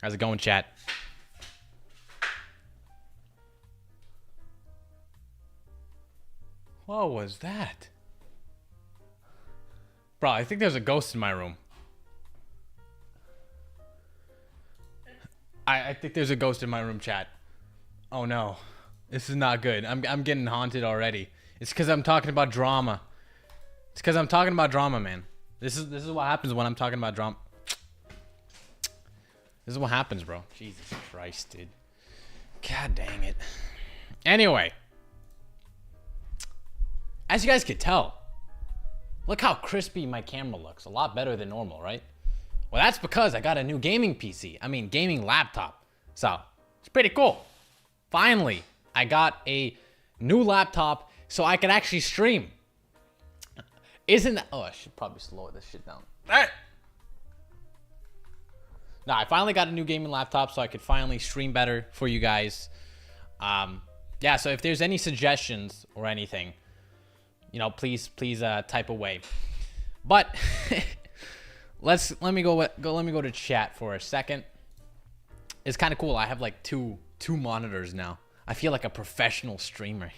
How's it going, chat? What was that? Bro, I think there's a ghost in my room. I think there's a ghost in my room, chat. Oh no. This is not good. I'm getting haunted already. It's because I'm talking about drama. It's because I'm talking about drama, man. This is what happens when I'm talking about drama. This is what happens, bro. Jesus Christ, dude. God dang it. Anyway. As you guys could tell, look how crispy my camera looks. A lot better than normal, right? Well, that's because I got a new gaming PC. I mean, gaming laptop. So, it's pretty cool. Finally, I got a new laptop so I can actually stream. Isn't that... Oh, I should probably slow this shit down. Nah, I finally got a new gaming laptop so I could finally stream better for you guys. Yeah, so if there's any suggestions or anything, you know, please type away. But let me go to chat for a second. It's kind of cool. I have like two monitors now. I feel like a professional streamer.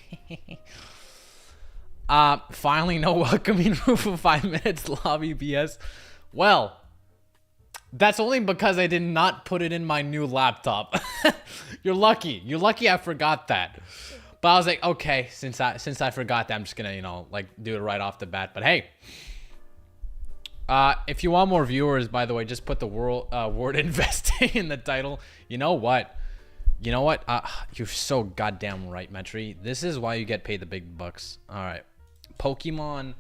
Finally, no welcoming room for 5 minutes. Lobby BS. Well, that's only because I did not put it in my new laptop. You're lucky. You're lucky I forgot that. But I was like, okay, since I forgot that, I'm just gonna, you know, like do it right off the bat. But hey, if you want more viewers, by the way, just put the word investing in the title. You know what? You know what? You're so goddamn right, Metri. This is why you get paid the big bucks. All right, Pokemon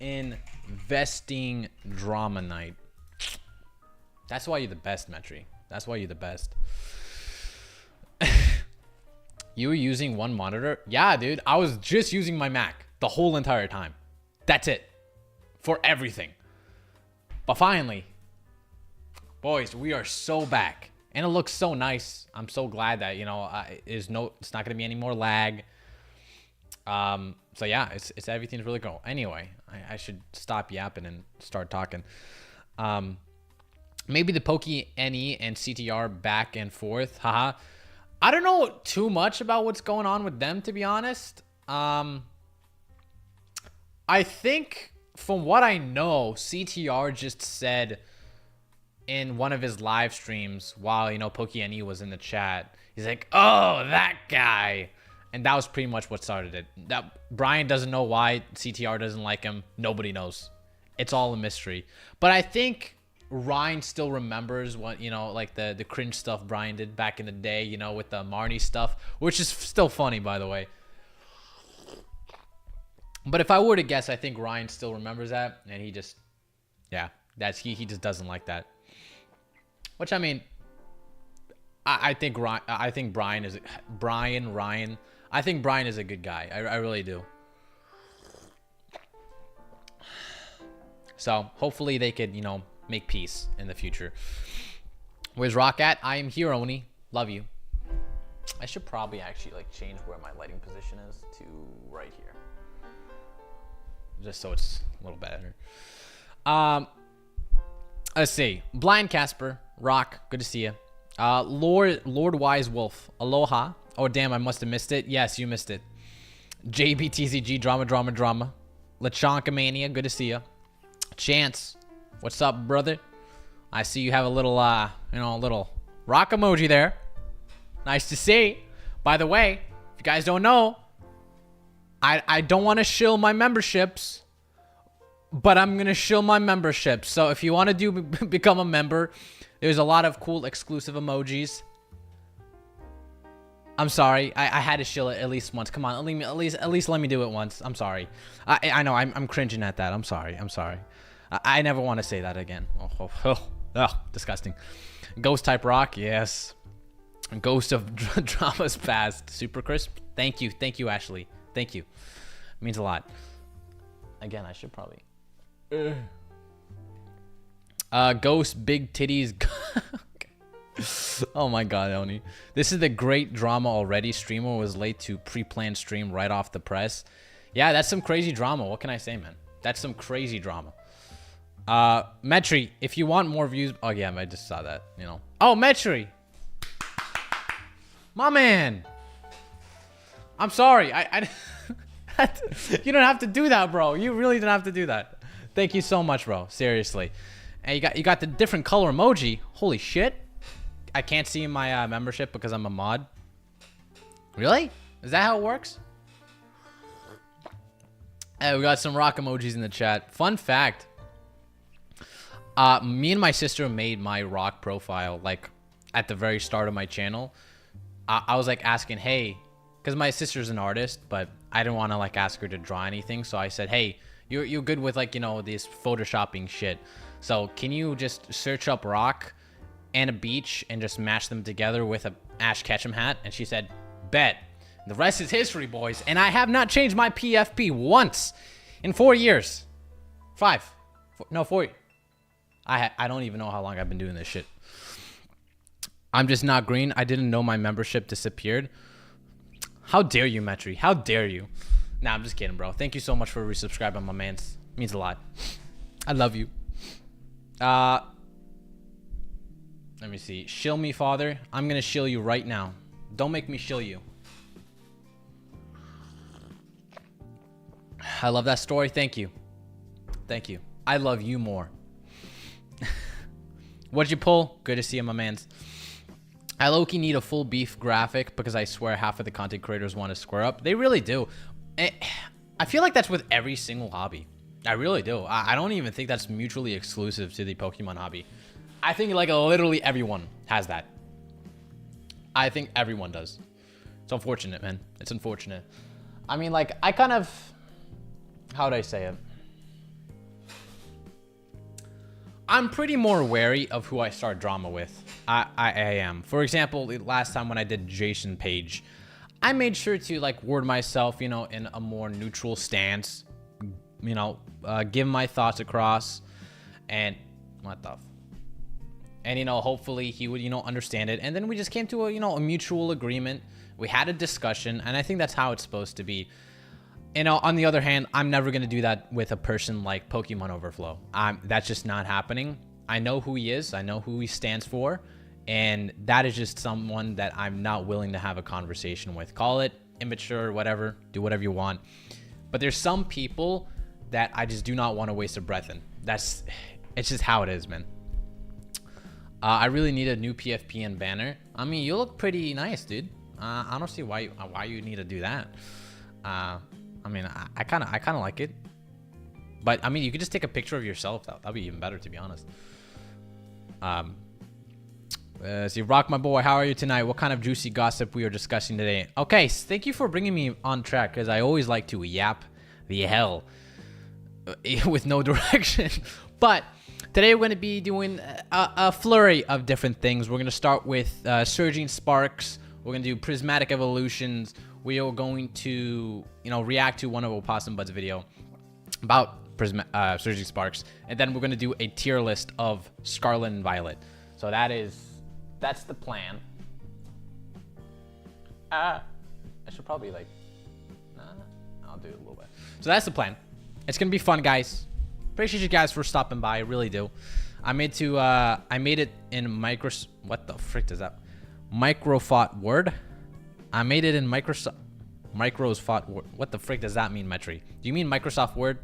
investing drama night. That's why you're the best, Metri. That's why you're the best. You were using one monitor? Yeah, dude. I was just using my Mac the whole entire time. That's it. For everything. But finally, boys, we are so back. And it looks so nice. I'm so glad that, you know, it's not going to be any more lag. So yeah, it's everything's really cool. Anyway, I should stop yapping and start talking. Maybe the Poke NE and CTR back and forth. Haha. I don't know too much about what's going on with them, to be honest. I think from what I know, CTR just said in one of his live streams while, you know, Poke NE was in the chat, he's like, oh, that guy. And that was pretty much what started it. That Brian doesn't know why CTR doesn't like him. Nobody knows. It's all a mystery. But I think Ryan still remembers what, you know, like the cringe stuff Brian did back in the day, you know, with the Marnie stuff, which is still funny, by the way. But if I were to guess, I think Ryan still remembers that, and he just, yeah, he just doesn't like that. Which, I mean, I think Brian is a good guy. I really do. So hopefully they could, you know, make peace in the future. Where's Rock at? I am here, Oni. Love you. I should probably actually like change where my lighting position is to right here, just so it's a little better. Let's see. Blind Casper, Rock, good to see you. Lord Wise Wolf, aloha. Oh damn, I must have missed it. Yes, you missed it. JBTCG, drama. Lechonka Mania, good to see you. Chance, what's up, brother? I see you have a little, you know, a little rock emoji there. Nice to see. By the way, if you guys don't know, I don't want to shill my memberships, but I'm going to shill my memberships. So if you want to become a member, there's a lot of cool exclusive emojis. I'm sorry. I had to shill it at least once. Come on, at least let me do it once. I'm sorry. I know I'm cringing at that. I'm sorry. I never want to say that again. Oh, disgusting. Ghost type rock, yes. Ghost of Drama's past. Super crisp. Thank you, Ashley. Thank you. It means a lot. Again, I should probably. Ghost big titties. Oh my god, Oni. This is the great drama already. Streamer was late to pre-planned stream right off the press. Yeah, that's some crazy drama. What can I say, man? That's some crazy drama. Metri, if you want more views, oh yeah, I just saw that, you know. Oh, Metri. My man. I'm sorry. I you don't have to do that, bro. You really don't have to do that. Thank you so much, bro. Seriously. And you got the different color emoji. Holy shit. I can't see my membership because I'm a mod. Really? Is that how it works? Hey, we got some rock emojis in the chat. Fun fact. Me and my sister made my rock profile like at the very start of my channel. I was like asking, hey, because my sister's an artist, but I didn't want to like ask her to draw anything. So I said, hey, you're good with like, you know, this photoshopping shit. So can you just search up rock and a beach and just mash them together with a Ash Ketchum hat? And she said, bet. The rest is history, boys. And I have not changed my PFP once in 4 years. 4 years. I don't even know how long I've been doing this shit. I'm just not green. I didn't know my membership disappeared. How dare you, Metri? How dare you? Nah, I'm just kidding, bro. Thank you so much for resubscribing, my man. Means a lot. I love you. Let me see. Shill me, father. I'm gonna shill you right now. Don't make me shill you. I love that story. Thank you. Thank you. I love you more. What'd you pull? Good to see you, my mans. I low-key need a full beef graphic because I swear half of the content creators want to square up. They really do. I feel like that's with every single hobby. I really do. I don't even think that's mutually exclusive to the Pokemon hobby. I think like literally everyone has that. I think everyone does. It's unfortunate, man. It's unfortunate. I mean, like, I kind of... How would I say it? I'm pretty more wary of who I start drama with. I am. For example, last time when I did Jason Page, I made sure to like word myself, you know, in a more neutral stance, you know, give my thoughts across, and and you know, hopefully he would, you know, understand it. And then we just came to a, you know, a mutual agreement. We had a discussion, and I think that's how it's supposed to be. You know, on the other hand, I'm never going to do that with a person like Pokemon Overflow. That's just not happening. I know who he is. I know who he stands for. And that is just someone that I'm not willing to have a conversation with. Call it immature, whatever. Do whatever you want. But there's some people that I just do not want to waste a breath in. It's just how it is, man. I really need a new PFP and banner. I mean, you look pretty nice, dude. I don't see why you need to do that. I mean, I kind of like it, but I mean, you could just take a picture of yourself. That'd be even better, to be honest. See, Rock, my boy, how are you tonight? What kind of juicy gossip we are discussing today? Okay, thank you for bringing me on track, because I always like to yap the hell with no direction. But today we're going to be doing a flurry of different things. We're going to start with Surging Sparks. We're going to do Prismatic Evolutions. We are going to, you know, react to one of Opossum Bud's video about Surging Sparks. And then we're going to do a tier list of Scarlet and Violet. So that's the plan. I should probably like, I'll do it a little bit. So that's the plan. It's going to be fun, guys. Appreciate you guys for stopping by. I really do. I made it in what the frick does that? Microfont Word. I made it in Microsoft Word. What the frick does that mean, Metri? Do you mean Microsoft Word?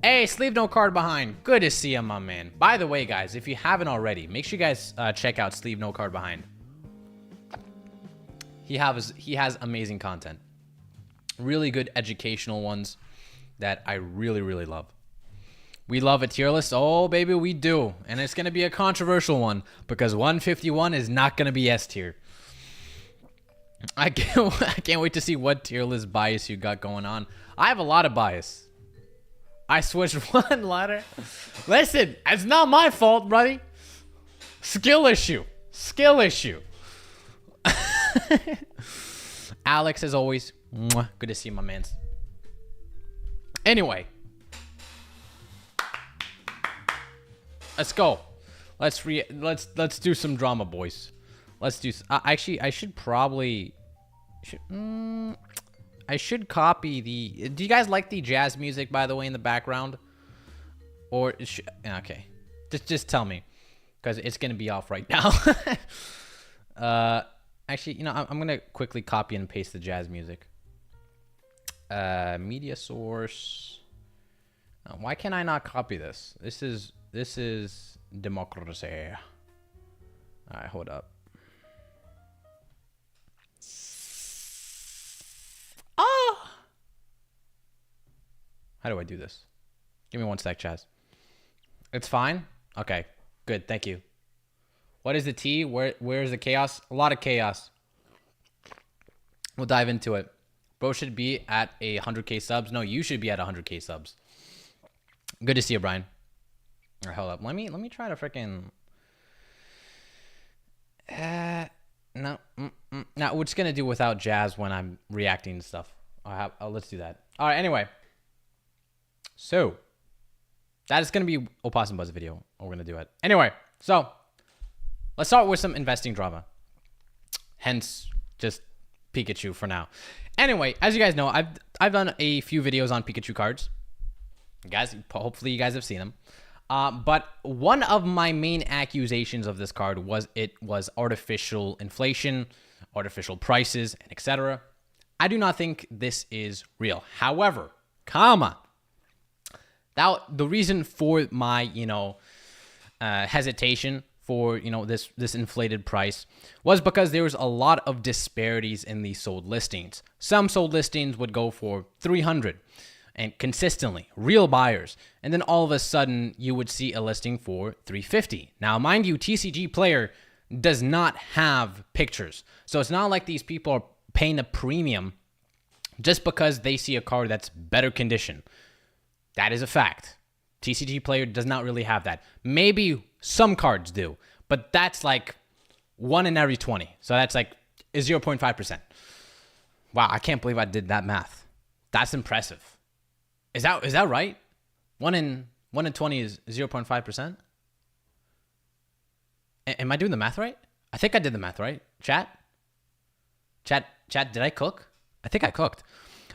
Hey, Sleeve No Card Behind. Good to see you, my man. By the way, guys, if you haven't already, make sure you guys check out Sleeve No Card Behind. He has amazing content. Really good educational ones that I really, really love. We love a tier list. Oh, baby, we do. And it's going to be a controversial one because 151 is not going to be S tier. I can't wait to see what tier list bias you got going on. I have a lot of bias. I switched one letter. Listen, it's not my fault, buddy. Skill issue. Skill issue. Alex, as always, mwah, good to see you, my mans. Anyway, let's go. Let's do some drama, boys. Let's do. Actually, I should probably. I should copy the. Do you guys like the jazz music, by the way, in the background? Or okay, just tell me. because it's going to be off right now. Actually, you know, I'm going to quickly copy and paste the jazz music. Media source. Why can I not copy this? This is democracy. All right, hold up. Oh! How do I do this? Give me one sec, Chaz. It's fine? Okay, good, thank you. What is the T? Where's the chaos? A lot of chaos. We'll dive into it. Bro should be at 100K subs. No, you should be at 100K subs. Good to see you, Brian. All right, hold up. Let me try to freaking... No, we're just gonna do without jazz when I'm reacting to stuff. Let's do that. All right. Anyway, so that is gonna be Opossum Buzz video. We're gonna do it anyway. So let's start with some investing drama. Hence, just Pikachu for now. Anyway, as you guys know, I've done a few videos on Pikachu cards. Guys, hopefully you guys have seen them. But one of my main accusations of this card was it was artificial inflation, artificial prices, and etc. I do not think this is real. However, now the reason for my, hesitation for, this inflated price was because there was a lot of disparities in these sold listings. Some sold listings would go for 300 and consistently, real buyers. And then all of a sudden, you would see a listing for 350. Now, mind you, TCG Player does not have pictures. So it's not like these people are paying a premium just because they see a card that's better condition. That is a fact. TCG Player does not really have that. Maybe some cards do, but that's like 1 in every 20. So that's like 0.5%. Wow, I can't believe I did that math. That's impressive. Is that right? 1 in 20 is 0.5%. Am I doing the math right? I think I did the math right. Chat, did I cook? I think I cooked.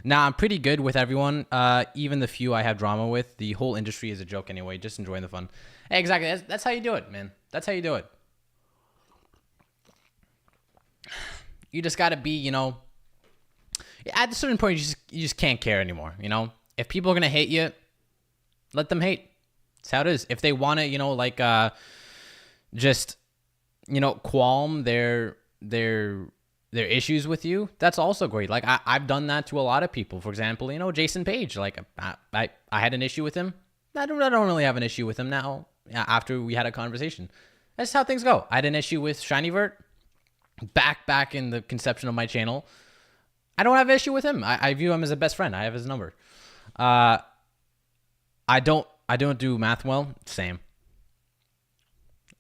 Now, I'm pretty good with everyone. Even the few I have drama with. The whole industry is a joke anyway. Just enjoying the fun. Hey, exactly. That's how you do it, man. That's how you do it. You just got to be, at a certain point, you just can't care anymore, If people are going to hate you, let them hate. That's how it is. If they want to, just, qualm their issues with you, that's also great. Like, I've done that to a lot of people. For example, Jason Page. Like, I had an issue with him. I don't really have an issue with him now after we had a conversation. That's how things go. I had an issue with Shinyvert back in the conception of my channel. I don't have an issue with him. I view him as a best friend. I have his number. I don't do math well. Same.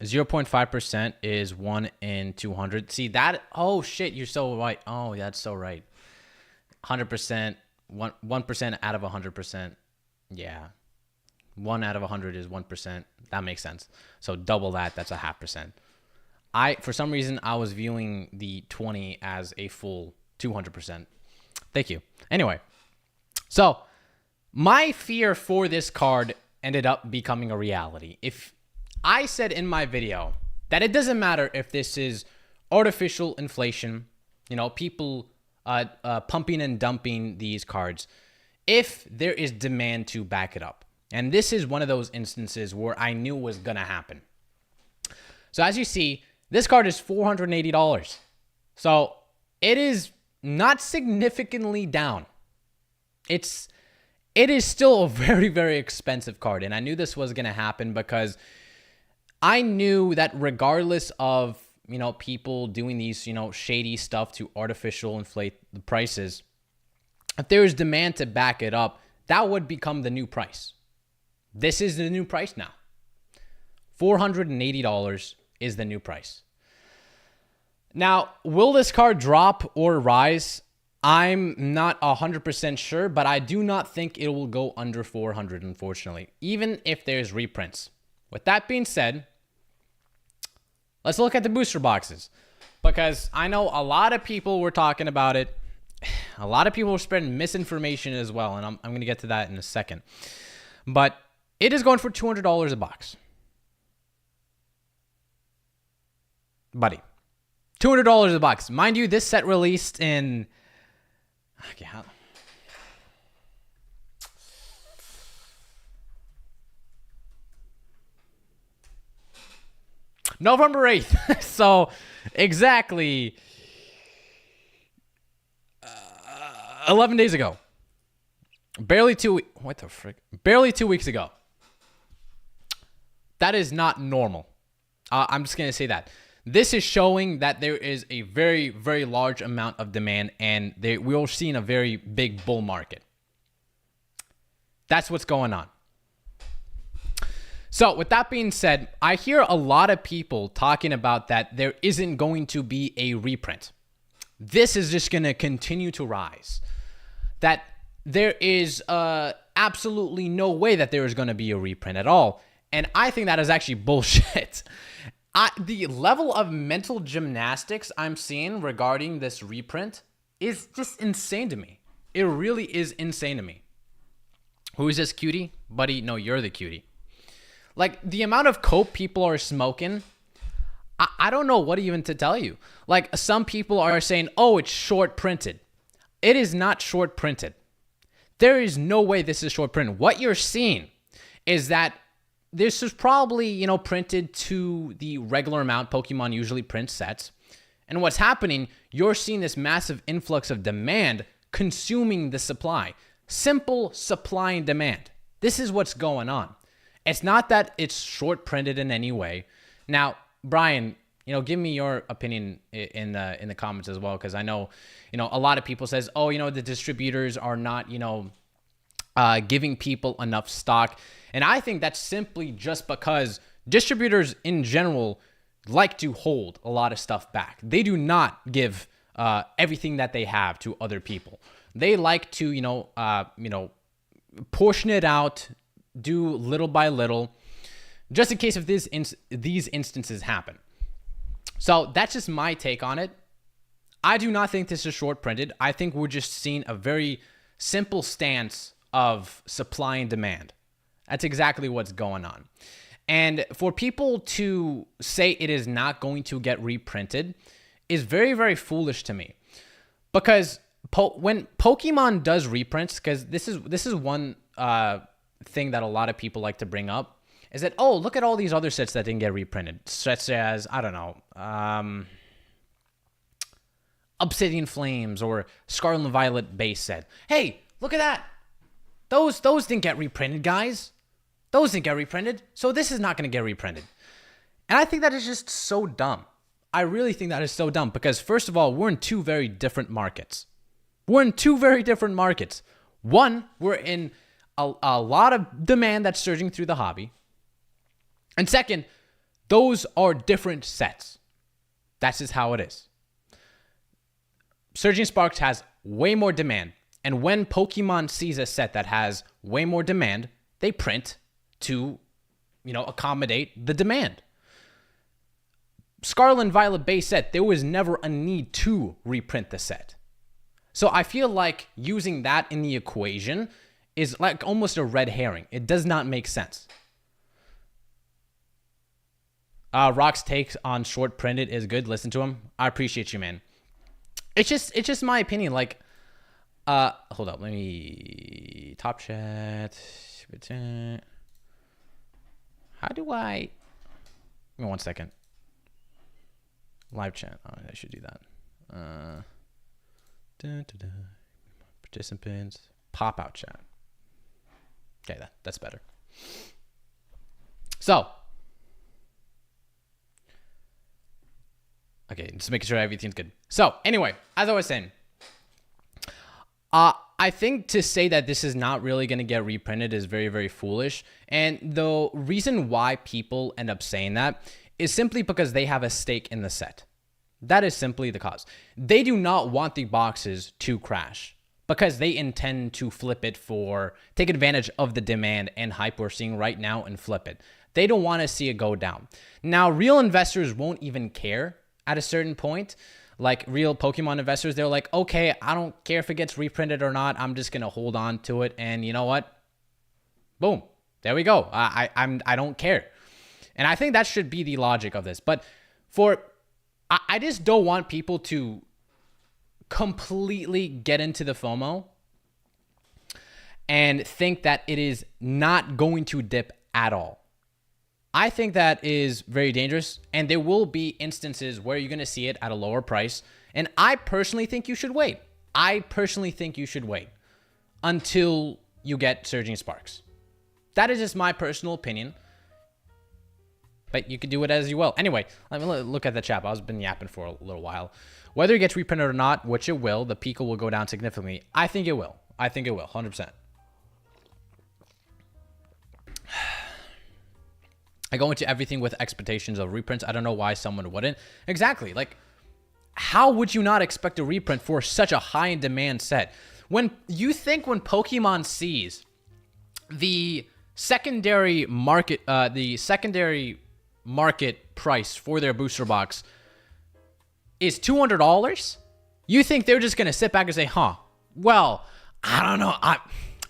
0.5% is 1 in 200. See that? Oh shit, you're so right. Oh, that's so right. 100%, 1% out of 100%. Yeah. 1 out of 100 is 1%. That makes sense. So double that, that's a 0.5%. For some reason, I was viewing the 20 as a full 200%. Thank you. Anyway, so my fear for this card ended up becoming a reality. If I said in my video that it doesn't matter if this is artificial inflation, people pumping and dumping these cards, if there is demand to back it up. And this is one of those instances where I knew was going to happen. So as you see, this card is $480. So it is not significantly down. It is still a very, very expensive card. And I knew this was going to happen because I knew that regardless of, people doing these, shady stuff to artificial inflate the prices, if there is demand to back it up, that would become the new price. This is the new price now. $480 is the new price. Now, will this card drop or rise? I'm not 100% sure, but I do not think it will go under 400, unfortunately, even if there's reprints. With that being said, let's look at the booster boxes, because I know a lot of people were talking about it. A lot of people were spreading misinformation as well, and I'm going to get to that in a second. But it is going for $200 a box. buddy. $200 a box. Mind you, this set released in... Okay, how... November 8th. So, exactly 11 days ago. Barely 2 what the frick? Barely 2 weeks ago. That is not normal. I'm just going to say that. This is showing that there is a very, very large amount of demand, and we're seeing a very big bull market. That's what's going on. So with that being said, I hear a lot of people talking about that there isn't going to be a reprint. This is just going to continue to rise. That there is absolutely no way that there is going to be a reprint at all. And I think that is actually bullshit. The level of mental gymnastics I'm seeing regarding this reprint is just insane to me. It really is insane to me. Who is this cutie? Buddy, no, you're the cutie. Like, the amount of coke people are smoking, I don't know what even to tell you. Like, some people are saying, oh, it's short printed. It is not short printed. There is no way this is short printed. What you're seeing is that this is probably, printed to the regular amount Pokemon usually print sets. And what's happening, you're seeing this massive influx of demand consuming the supply. Simple supply and demand. This is what's going on. It's not that it's short printed in any way. Now, Brian, give me your opinion in the comments as well, because I know, a lot of people says, oh, the distributors are not, giving people enough stock. And I think that's simply just because distributors in general like to hold a lot of stuff back. They do not give everything that they have to other people. They like to, portion it out, do little by little, just in case if these instances happen. So that's just my take on it. I do not think this is short printed. I think we're just seeing a very simple stance of supply and demand. That's exactly what's going on. And for people to say it is not going to get reprinted is very, very foolish to me. Because when Pokemon does reprints, because this is one thing that a lot of people like to bring up, is that, oh, look at all these other sets that didn't get reprinted, such as, I don't know, Obsidian Flames or Scarlet and Violet base set. Hey, look at that. Those didn't get reprinted, guys. Those didn't get reprinted, so this is not going to get reprinted. And I think that is just so dumb. I really think that is so dumb because, first of all, we're in two very different markets. One, we're in a lot of demand that's surging through the hobby. And second, those are different sets. That's just how it is. Surging Sparks has way more demand. And when Pokemon sees a set that has way more demand, they print to, accommodate the demand. Scarlet and Violet base set, there was never a need to reprint the set. So I feel like using that in the equation is like almost a red herring. It does not make sense. Rock's take on short printed is good. Listen to him. I appreciate you, man. It's just my opinion. Like, hold up. Let me top chat. How do I? Give me 1 second. Live chat. Oh, I should do that. Participants. Pop out chat. Okay, that's better. So. Okay, just making sure everything's good. So, anyway, as I was saying, I think to say that this is not really going to get reprinted is very, very foolish. And the reason why people end up saying that is simply because they have a stake in the set. That is simply the cause. They do not want the boxes to crash because they intend to flip it take advantage of the demand and hype we're seeing right now and flip it. They don't want to see it go down. Now, real investors won't even care at a certain point. Like real Pokemon investors, they're like, okay, I don't care if it gets reprinted or not. I'm just going to hold on to it. And you know what? Boom. There we go. I don't care. And I think that should be the logic of this. But for I just don't want people to completely get into the FOMO and think that it is not going to dip at all. I think that is very dangerous, and there will be instances where you're going to see it at a lower price, and I personally think you should wait. I personally think you should wait until you get Surging Sparks. That is just my personal opinion, but you can do it as you will. Anyway, let me look at the chat. I've been yapping for a little while. Whether it gets reprinted or not, which it will, the Pico will go down significantly. I think it will. I think it will, 100%. I go into everything with expectations of reprints. I don't know why someone wouldn't. Exactly. Like, how would you not expect a reprint for such a high in demand set? When you think when Pokemon sees the secondary market price for their booster box is $200, you think they're just gonna sit back and say, "Huh? Well, I don't know.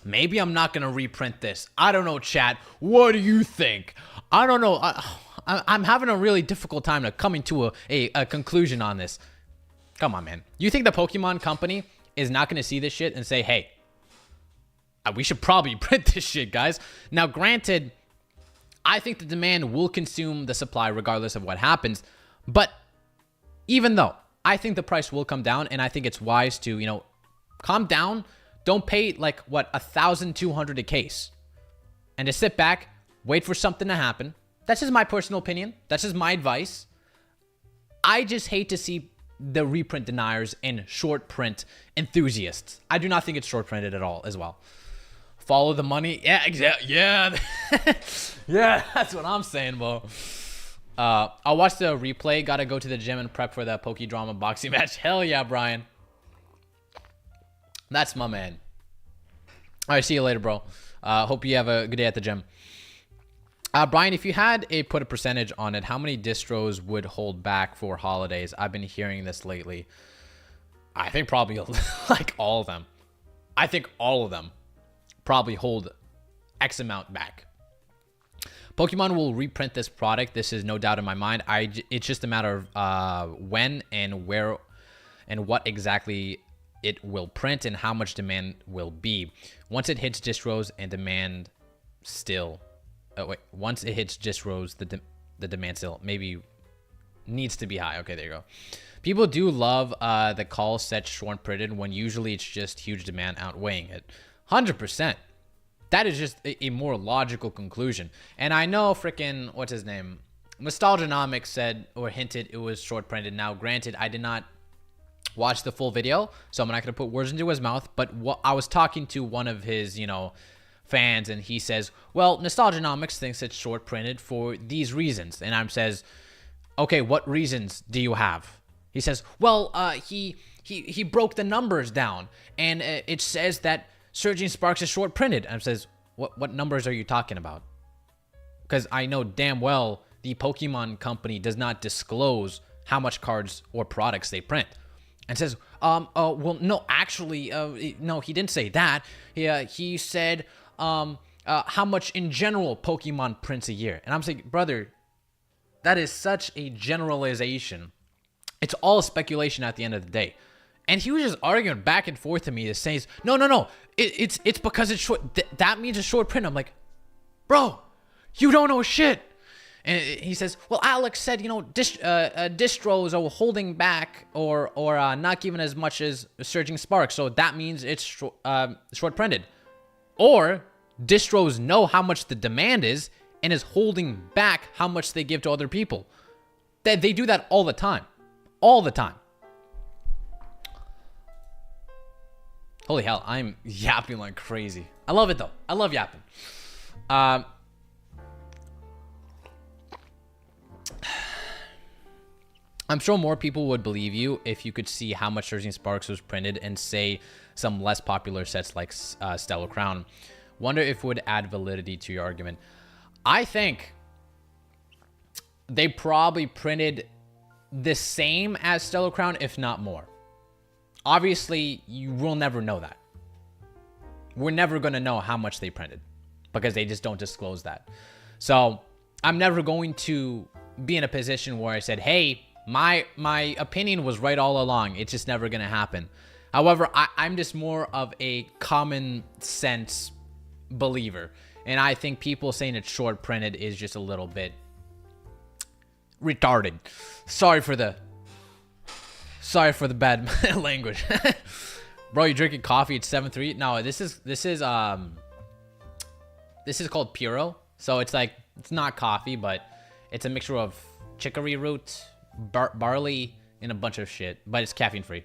Maybe I'm not gonna reprint this. I don't know, chat. What do you think? I don't know. I'm having a really difficult time coming to a conclusion on this." Come on, man. You think the Pokemon company is not gonna see this shit and say, "Hey, we should probably print this shit, guys"? Now, granted, I think the demand will consume the supply regardless of what happens. But even though I think the price will come down, and I think it's wise to, calm down. Don't pay like what, $1,200 a case, and just sit back, wait for something to happen. That's just my personal opinion. That's just my advice. I just hate to see the reprint deniers and short print enthusiasts. I do not think it's short printed at all as well. Follow the money. Yeah, exactly. Yeah. Yeah, that's what I'm saying, bro. I'll watch the replay. Gotta go to the gym and prep for the Pokedrama boxing match. Hell yeah, Brian. That's my man. All right, see you later, bro. Hope you have a good day at the gym. Brian, if you had put a percentage on it, how many distros would hold back for holidays? I've been hearing this lately. I think probably like all of them. I think all of them probably hold X amount back. Pokemon will reprint this product. This is no doubt in my mind. It's just a matter of when and where and what exactly it will print and how much demand will be. Once it hits distros and demand still... once it hits distros, the demand still maybe needs to be high. Okay, there you go. People do love the call set short printed when usually it's just huge demand outweighing it. 100%. That is just a more logical conclusion. And I know freaking, what's his name? Nostalgianomics said or hinted it was short printed. Now, granted, I did not watch the full video, so I'm not going to put words into his mouth. But I was talking to one of his, fans, and he says, well, Nostalgianomics thinks it's short printed for these reasons. And I says, okay, what reasons do you have? He says, well, he broke the numbers down, and it says that Surging Sparks is short printed. And I says, what numbers are you talking about? Because I know damn well the Pokemon company does not disclose how much cards or products they print. And says, well, no, actually, no, he didn't say that. He said, how much in general Pokemon prints a year. And I'm saying, brother, that is such a generalization. It's all speculation at the end of the day. And he was just arguing back and forth to me to say, no, it's because it's short. That means it's short print. I'm like, bro, you don't know shit. And he says, well, Alex said, distros are holding back or not giving as much as Surging Sparks. So that means it's short printed. Or distros know how much the demand is and is holding back how much they give to other people. They do that all the time. All the time. Holy hell, I'm yapping like crazy. I love it, though. I love yapping. I'm sure more people would believe you if you could see how much Surging Sparks was printed and say some less popular sets like Stellar Crown. Wonder if it would add validity to your argument. I think they probably printed the same as Stellar Crown, if not more. Obviously, you will never know that. We're never going to know how much they printed because they just don't disclose that. So I'm never going to be in a position where I said, hey, My opinion was right all along. It's just never gonna happen. However, I'm just more of a common sense believer, and I think people saying it's short printed is just a little bit retarded. Sorry for the bad language. Bro, you drinking coffee at 7:03? No, this is called Puro. So it's like, it's not coffee, but it's a mixture of chicory root, barley, and a bunch of shit, but it's caffeine free.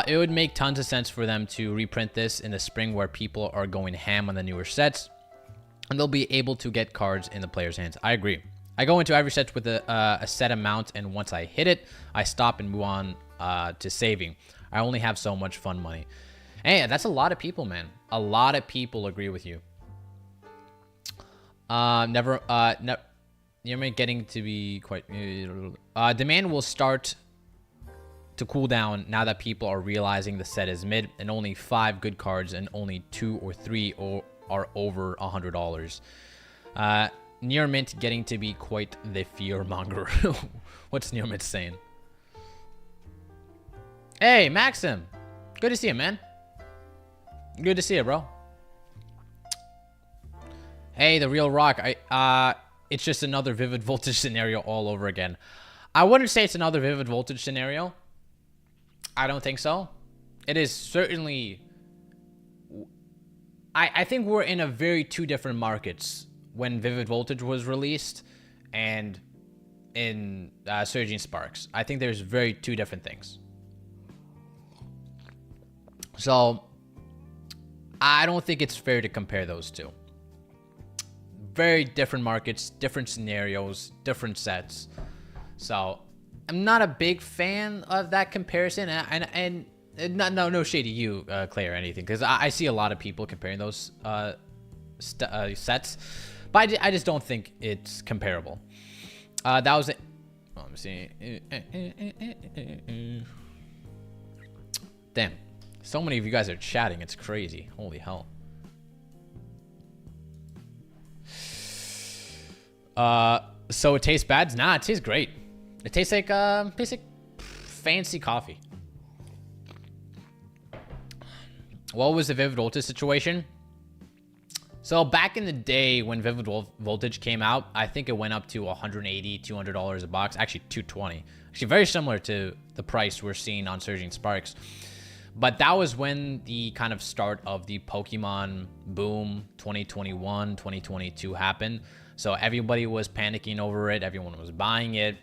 It would make tons of sense for them to reprint this in the spring where people are going ham on the newer sets, and they'll be able to get cards in the player's hands. I agree. I go into every set with a set amount, and once I hit it, I stop and move on to saving. I only have so much fun money. Hey, that's a lot of people, man. A lot of people agree with you. Never getting to be quite... demand will start to cool down now that people are realizing the set is mid and only 5 good cards and only 2 or 3 are over $100. Near mint getting to be quite the fear monger. What's near mint saying? Hey, Maxim. Good to see you, man. Good to see you, bro. Hey, the real rock. It's just another Vivid Voltage scenario all over again. I wouldn't say it's another Vivid Voltage scenario. I don't think so. It is certainly... I think we're in a very two different markets when Vivid Voltage was released and in Surging Sparks. I think there's very two different things. So, I don't think it's fair to compare those two. Very different markets, different scenarios, different sets. So, I'm not a big fan of that comparison, and no shade to you, Clay, or anything, because I see a lot of people comparing those sets, but I just don't think it's comparable. That was it. Oh, let me see. Damn, so many of you guys are chatting. It's crazy. Holy hell. So it tastes bad? Nah, it tastes great. It tastes like fancy coffee. What was the Vivid Voltage situation? So back in the day when Vivid Voltage came out, I think it went up to $180, $200 a box. Actually, $220. Actually, very similar to the price we're seeing on Surging Sparks. But that was when the kind of start of the Pokemon boom 2021, 2022 happened. So everybody was panicking over it. Everyone was buying it.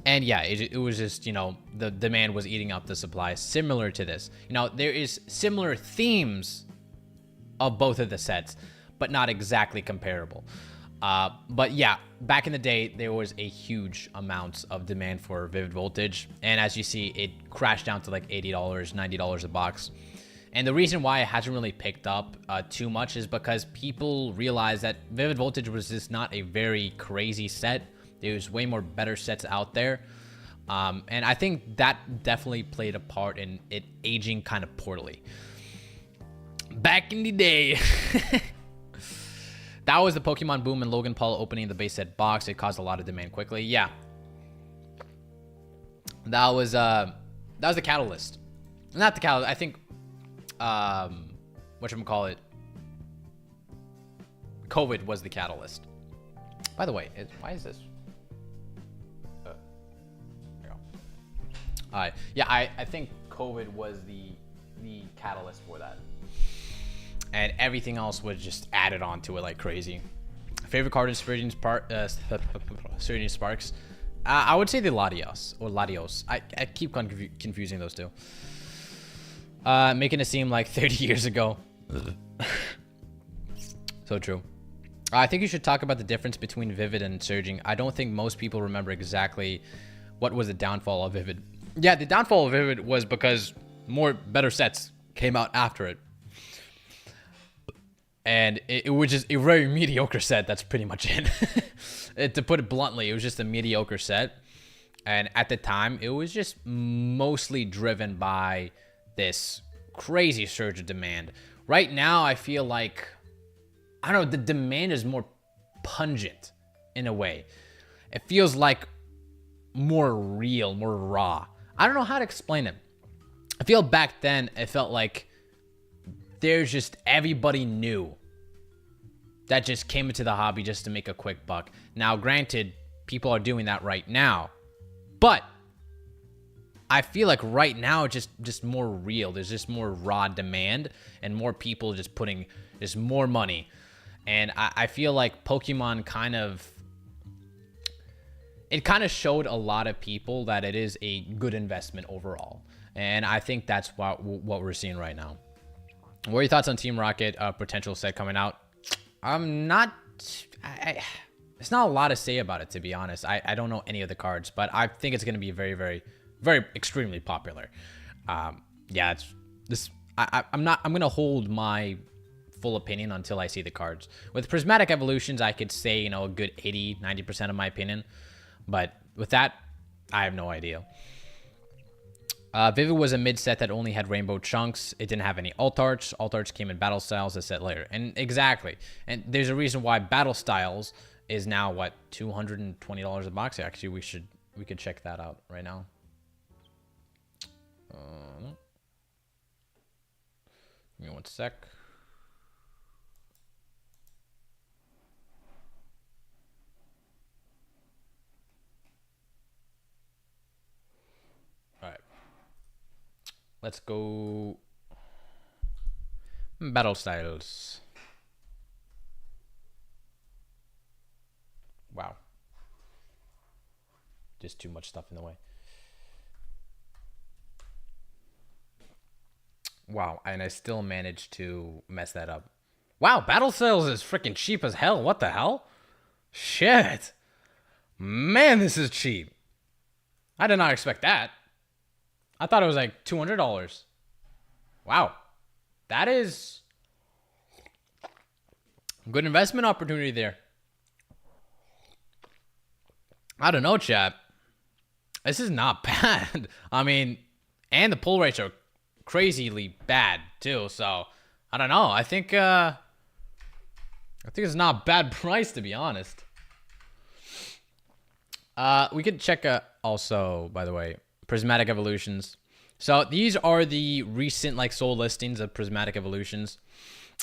And yeah, it was just, you know, the demand was eating up the supply, similar to this. You know, there is similar themes of both of the sets, but not exactly comparable. But yeah, back in the day, there was a huge amount of demand for Vivid Voltage. And as you see, it crashed down to like $80, $90 a box. And the reason why it hasn't really picked up too much is because people realized that Vivid Voltage was just not a very crazy set. There's way more better sets out there. And I think that definitely played a part in it aging kind of poorly. Back in the day, that was the Pokemon boom and Logan Paul opening the base set box. It caused a lot of demand quickly. Yeah. That was the catalyst. Not the catalyst. I think, whatchamacallit, COVID was the catalyst. By the way, why is this? There you go. All right. Yeah, I think COVID was the catalyst for that. And everything else was just added on to it like crazy. Favorite card in Surging Sparks? I would say the Latios or Latios. I keep confusing those two. Making it seem like 30 years ago. So true. I think you should talk about the difference between Vivid and Surging. I don't think most people remember exactly what was the downfall of Vivid. Yeah, the downfall of Vivid was because better sets came out after it. And it was just a very mediocre set. That's pretty much it. To put it bluntly, it was just a mediocre set. And at the time, it was just mostly driven by this crazy surge of demand. Right now, I feel like, I don't know, the demand is more pungent. in a way. It feels like more real, more raw. I don't know how to explain it. I feel back then it felt like there's just everybody new that just came into the hobby just to make a quick buck. Now, granted, people are doing that right now, but I feel like right now just more real. There's just more raw demand and more people just putting just more money. And I feel like Pokemon kind of showed a lot of people that it is a good investment overall. And I think that's what we're seeing right now. What are your thoughts on Team Rocket potential set coming out? It's not a lot to say about it, to be honest. I don't know any of the cards, but I think it's going to be very, very, very extremely popular. Yeah, I'm going to hold my full opinion until I see the cards. With Prismatic Evolutions, I could say, a good 80-90% of my opinion. But with that, I have no idea. Vivid was a mid set that only had rainbow chunks. It didn't have any alt arts. Alt arts came in battle styles a set later. And exactly. And there's a reason why battle styles is now what, $220 a box? Actually, we could check that out right now. Give me one sec. Let's go battle styles. Wow. Just too much stuff in the way. Wow, and I still managed to mess that up. Wow, battle styles is freaking cheap as hell. What the hell? Shit. Man, this is cheap. I did not expect that. I thought it was like $200. Wow. That is a good investment opportunity there. I don't know, chat. This is not bad. I mean, and the pull rates are crazily bad too. So I don't know. I think it's not a bad price, to be honest. We could check also, by the way, Prismatic Evolutions. So these are the recent sold listings of Prismatic Evolutions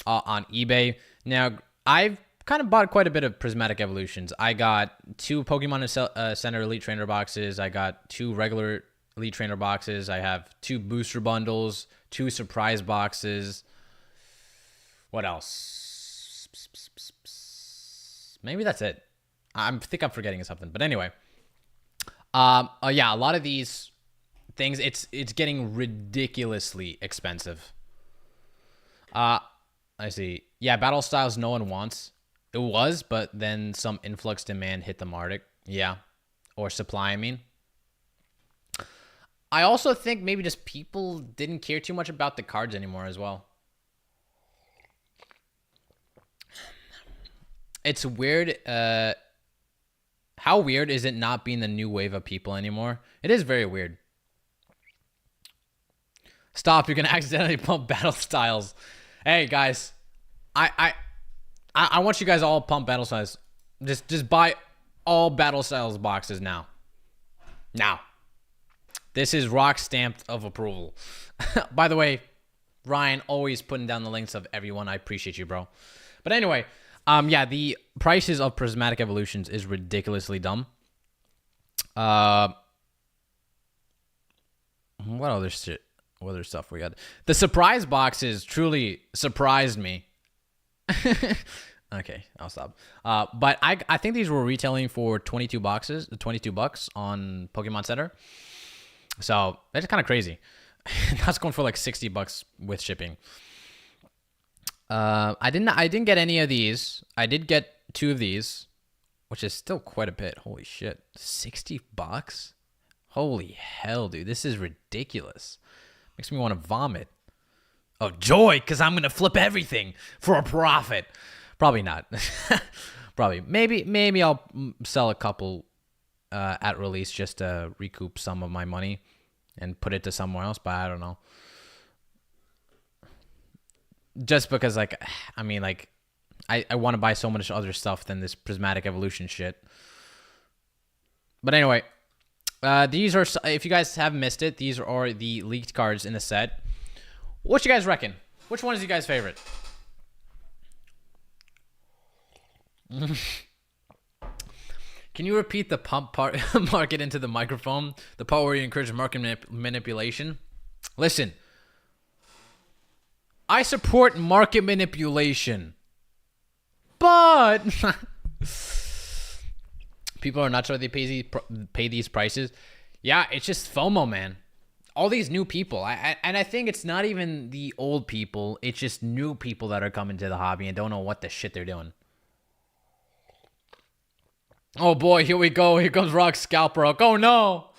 on eBay. Now, I've kind of bought quite a bit of Prismatic Evolutions. I got 2 Pokemon Center Elite Trainer boxes. I got 2 regular Elite Trainer boxes. I have 2 booster bundles, 2 surprise boxes. What else? Maybe that's it. I think I'm forgetting something. But anyway, yeah, a lot of these things, it's getting ridiculously expensive. I see. Yeah, battle styles no one wants. It was, but then some influx demand hit the market. Yeah. Or supply, I mean. I also think maybe just people didn't care too much about the cards anymore as well. It's weird. How weird is it not being the new wave of people anymore? It is very weird. Stop, you're going to accidentally pump battle styles. Hey, guys. I want you guys all pump battle styles. Just buy all battle styles boxes now. Now. This is rock stamped of approval. By the way, Ryan always putting down the links of everyone. I appreciate you, bro. But anyway, yeah, the prices of Prismatic Evolutions is ridiculously dumb. What other shit? What other stuff we got? The surprise boxes truly surprised me. Okay, I'll stop. But I think these were retailing for 22 bucks on Pokemon Center. So that's kind of crazy. That's going for like 60 bucks with shipping. I didn't get any of these. I did get 2 of these, which is still quite a bit. Holy shit. 60 bucks? Holy hell, dude. This is ridiculous. Makes me want to vomit. Oh, joy, because I'm going to flip everything for a profit. Probably not. Probably. Maybe I'll sell a couple at release just to recoup some of my money and put it to somewhere else, but I don't know. Just because, I I want to buy so much other stuff than this Prismatic Evolution shit. But anyway, these are, if you guys haven't missed it, these are the leaked cards in the set. What you guys reckon? Which one is you guys' favorite? Can you repeat the pump part, market into the microphone? The part where you encourage market manipulation? Listen, I support market manipulation, but people are not sure they pay these prices. Yeah, it's just FOMO, man. All these new people, and I think it's not even the old people. It's just new people that are coming to the hobby and don't know what the shit they're doing. Oh boy, here we go. Here comes Rock Scalper. Oh no.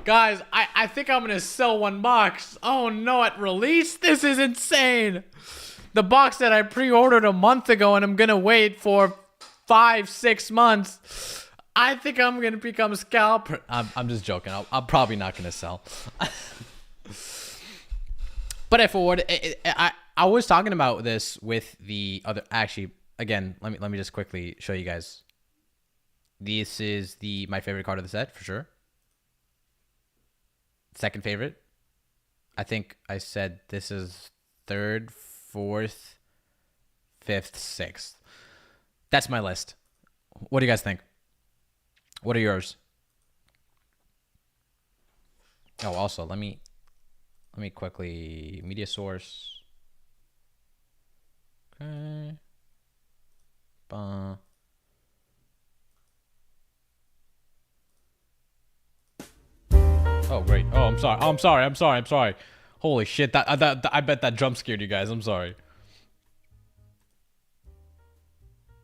Guys, I think I'm going to sell one box. Oh no, at release? This is insane. The box that I pre-ordered a month ago and I'm going to wait for 5-6 months. I think I'm going to become Scalper. I'm just joking. I'm probably not going to sell. But I forward. I was talking about this with the other. Actually, again, let me just quickly show you guys. This is my favorite card of the set for sure. Second favorite. I think I said this is third, fourth, fifth, sixth. That's my list. What do you guys think? What are yours? Oh, also, let me quickly media source. Okay. Oh, great. Oh, I'm sorry. Oh, I'm sorry. Holy shit. I bet that jump scared you guys. I'm sorry.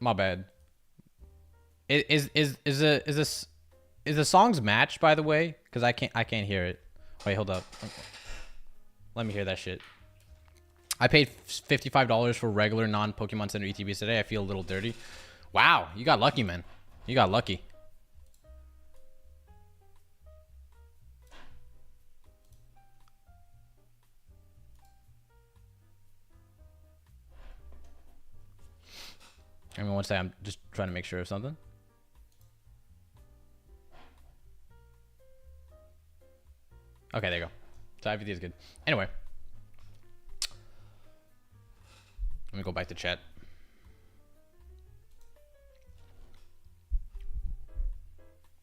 My bad. Is the songs matched, by the way? Because I can't hear it. Wait, hold up. Let me hear that shit. I paid $55 for regular non-Pokemon Center ETBs today. I feel a little dirty. Wow, you got lucky, man. You got lucky. I mean, one second, I'm just trying to make sure of something. Okay, there you go. So everything is good. Anyway. Let me go back to chat.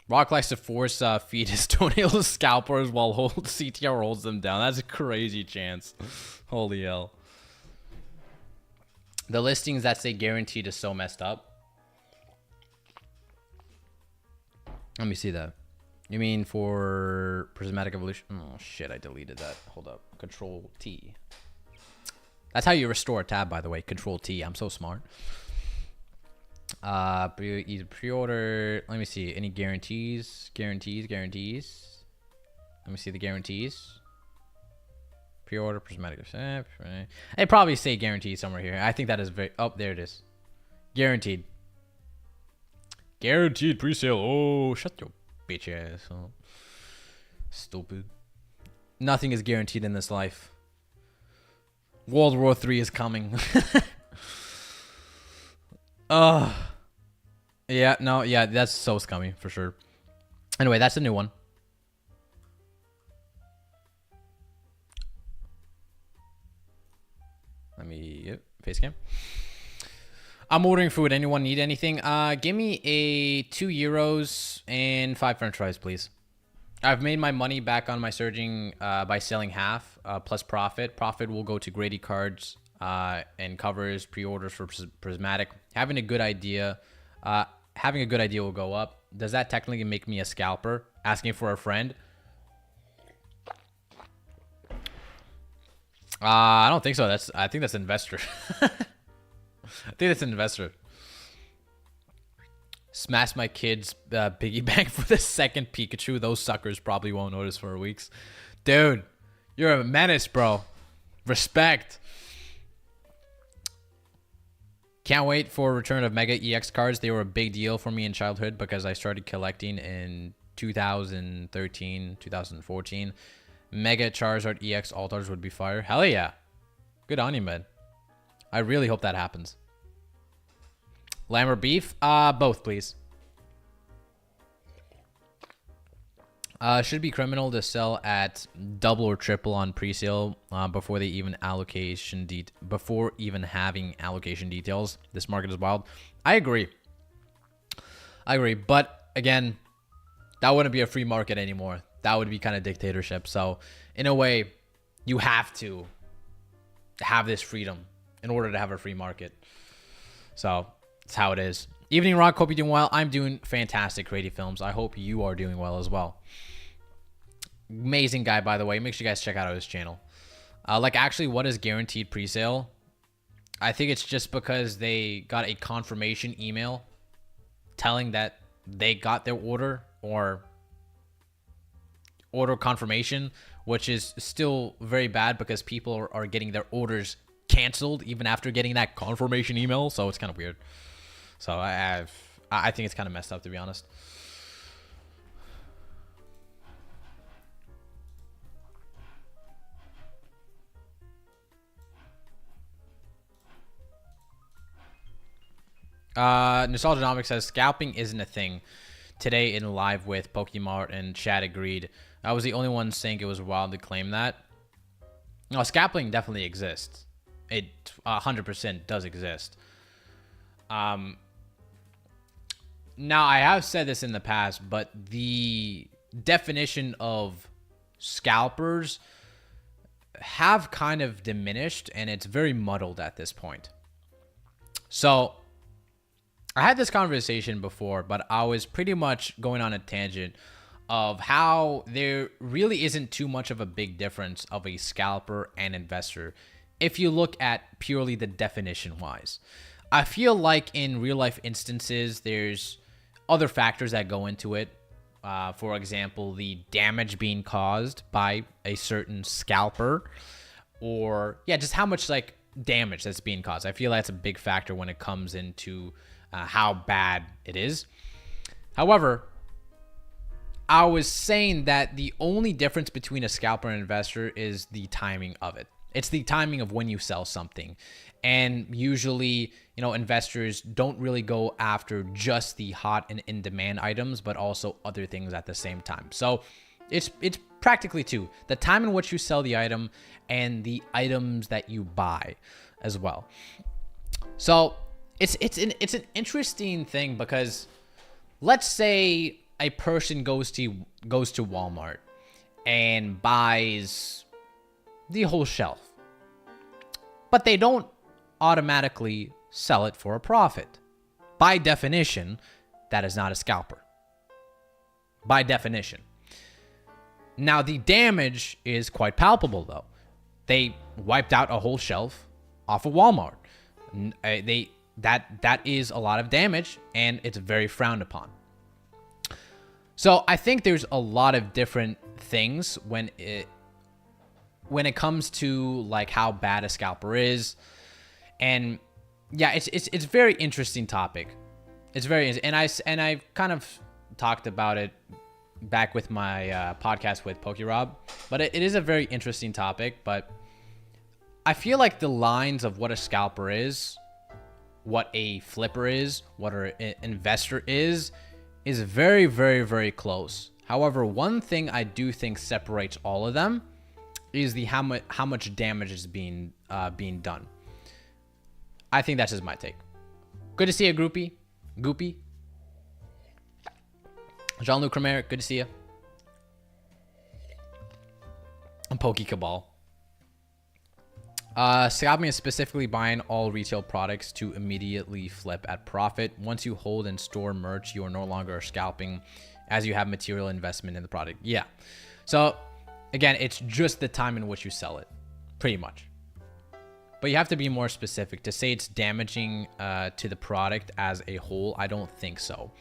Rock likes to force feed his toenails to scalpers while CTR holds them down. That's a crazy chance. Holy hell. The listings that say guaranteed is so messed up. Let me see that. You mean for Prismatic Evolution? Oh shit, I deleted that. Hold up. Control T. That's how you restore a tab, by the way. Control T. I'm so smart. Pre-order. Let me see. Any guarantees? Guarantees. Let me see the guarantees. Pre-order Prismatic. They probably say guaranteed somewhere here. I think that is very. Oh, there it is. Guaranteed. Guaranteed pre-sale. Oh, shut your bitch ass. Oh. Stupid. Nothing is guaranteed in this life. World War III is coming. Yeah, no, yeah, that's so scummy for sure. Anyway, that's a new one. Let me, yep, face cam. I'm ordering food. Anyone need anything? Give me a 2 euros and 5 french fries, please. I've made my money back on my surging by selling half plus profit. Profit will go to Grady cards and covers, pre-orders for Prismatic. Having a good idea will go up. Does that technically make me a scalper? Asking for a friend. I don't think so. I think that's investor. I think that's an investor. Smash my kid's piggy bank for the second Pikachu. Those suckers probably won't notice for weeks. Dude, you're a menace, bro. Respect. Can't wait for return of Mega EX cards. They were a big deal for me in childhood because I started collecting in 2013, 2014. Mega Charizard EX Altars would be fire. Hell yeah. Good on you, man. I really hope that happens. Lamb or beef? Both, please. Should be criminal to sell at double or triple on pre-sale before they even before even having allocation details. This market is wild. I agree. But again, that wouldn't be a free market anymore. That would be kind of dictatorship. So in a way, you have to have this freedom in order to have a free market. So that's how it is. Evening Rock, hope you're doing well. I'm doing fantastic, Creative Films. I hope you are doing well as well. Amazing guy, by the way. Make sure you guys check out his channel. Like, actually, what is guaranteed pre-sale? I think it's just because they got a confirmation email telling that they got their order, or order confirmation, which is still very bad because people are getting their orders canceled even after getting that confirmation email. So it's kind of weird. So I think it's kind of messed up, to be honest. Nostalgianomics says scalping isn't a thing. Today in live with Pokemon and chat agreed. I was the only one saying it was wild to claim that. No, scalping definitely exists. It 100% does exist. Now I have said this in the past, but the definition of scalpers have kind of diminished, and it's very muddled at this point. So I had this conversation before, but I was pretty much going on a tangent of how there really isn't too much of a big difference of a scalper and investor if you look at purely the definition wise. I feel like in real life instances, there's other factors that go into it. For example, the damage being caused by a certain scalper, or just how much like damage that's being caused. I feel that's a big factor when it comes into how bad it is. However, I was saying that the only difference between a scalper and investor is the timing of it. It's the timing of when you sell something. And usually, investors don't really go after just the hot and in-demand items, but also other things at the same time. So it's practically two: the time in which you sell the item and the items that you buy as well. So it's an interesting thing, because let's say a person goes to Walmart and buys the whole shelf, but they don't automatically sell it for a profit. By definition, that is not a scalper. By definition. Now, the damage is quite palpable, though. They wiped out a whole shelf off of Walmart. That is a lot of damage, and it's very frowned upon. So I think there's a lot of different things when it comes to like how bad a scalper is. And yeah, it's very interesting topic. It's very, and I kind of talked about it back with my podcast with PokeRob, but it is a very interesting topic. But I feel like the lines of what a scalper is, what a flipper is, what an investor is very, very, very close. However, one thing I do think separates all of them is the how much damage is being done. I think that's just my take. Good to see you, Goopy. Jean-Luc Cremer, good to see you. And Poke Cabal. Scalping is specifically buying all retail products to immediately flip at profit. Once you hold and store merch, you are no longer scalping, as you have material investment in the product. Yeah. So again, it's just the time in which you sell it, pretty much. But you have to be more specific. To say it's damaging to the product as a whole, I don't think so.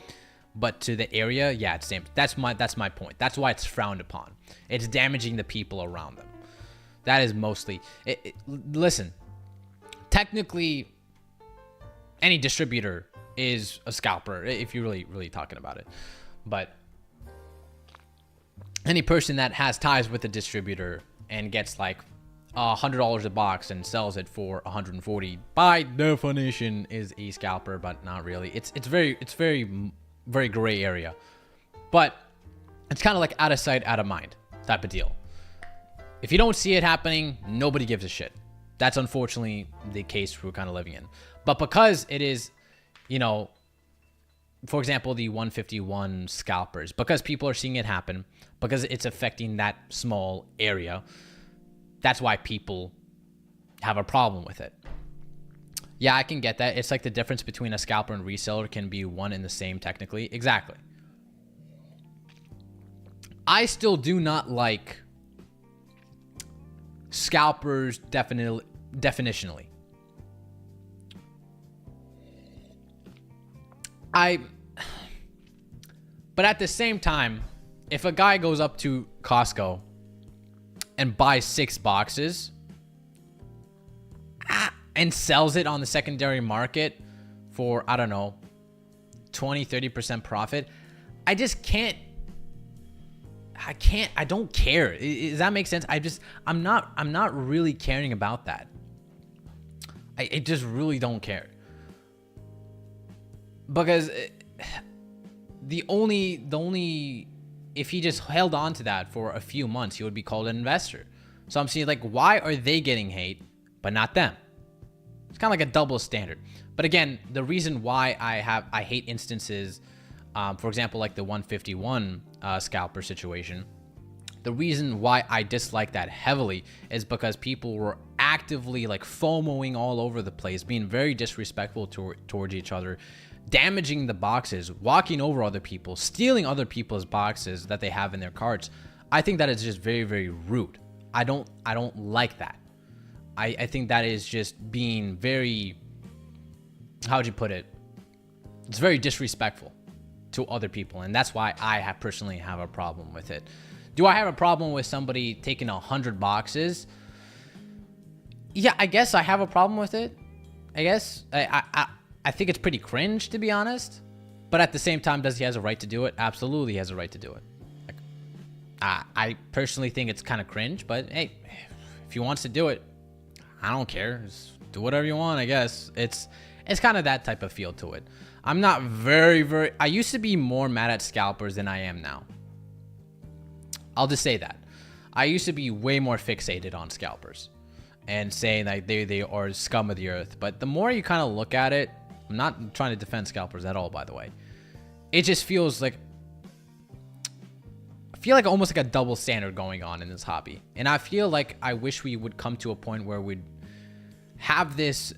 But to the area, yeah, it's damaged. That's my point. That's why it's frowned upon. It's damaging the people around them. That is mostly listen, technically any distributor is a scalper if you're really talking about it. But any person that has ties with a distributor and gets like $100 a box and sells it for 140, by definition is a scalper, but not really. It's very gray area, but it's kind of like out of sight, out of mind type of deal. If you don't see it happening, nobody gives a shit. That's unfortunately the case we're kind of living in. But because it is, you know, for example, the 151 scalpers, because people are seeing it happen, because it's affecting that small area, that's why people have a problem with it. Yeah, I can get that. It's like the difference between a scalper and reseller can be one and the same technically. Exactly. I still do not like scalpers definitionally. But at the same time, if a guy goes up to Costco and buys 6 boxes and sells it on the secondary market for, I don't know, 20-30% profit, I just can't. I don't care. Does that make sense? I'm not really caring about that. I just really don't care. Because the only if he just held on to that for a few months, he would be called an investor. So I'm seeing, like, why are they getting hate but not them? It's kind of like a double standard. But again, the reason why I hate instances, for example, like the 151 scalper situation, the reason why I dislike that heavily is because people were actively like FOMOing all over the place, being very disrespectful towards each other, damaging the boxes, walking over other people, stealing other people's boxes that they have in their carts. I think that is just very, very rude. I don't like that. I think that is just being very, how'd you put it? It's very disrespectful to other people, and that's why I personally have a problem with it. Do I have a problem with somebody taking 100 boxes? Yeah, I guess I have a problem with it. I guess I think it's pretty cringe, to be honest. But at the same time, does he has a right to do it? Absolutely, he has a right to do it. Like, I personally think it's kind of cringe, but hey, if he wants to do it, I don't care. Just do whatever you want, I guess. It's kind of that type of feel to it. I'm not very... I used to be more mad at scalpers than I am now. I'll just say that. I used to be way more fixated on scalpers and saying like they are scum of the earth. But the more you kind of look at it, I'm not trying to defend scalpers at all, by the way. It just feels like... I feel like almost like a double standard going on in this hobby. And I feel like I wish we would come to a point where we'd have this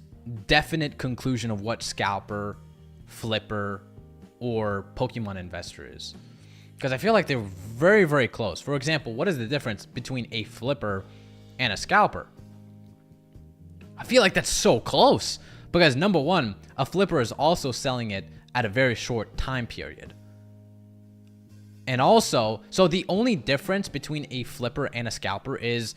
definite conclusion of what scalper, flipper, or Pokemon investor is. Because I feel like they're very, very close. For example, what is the difference between a flipper and a scalper? I feel like that's so close. Because number one, a flipper is also selling it at a very short time period. And also, so the only difference between a flipper and a scalper is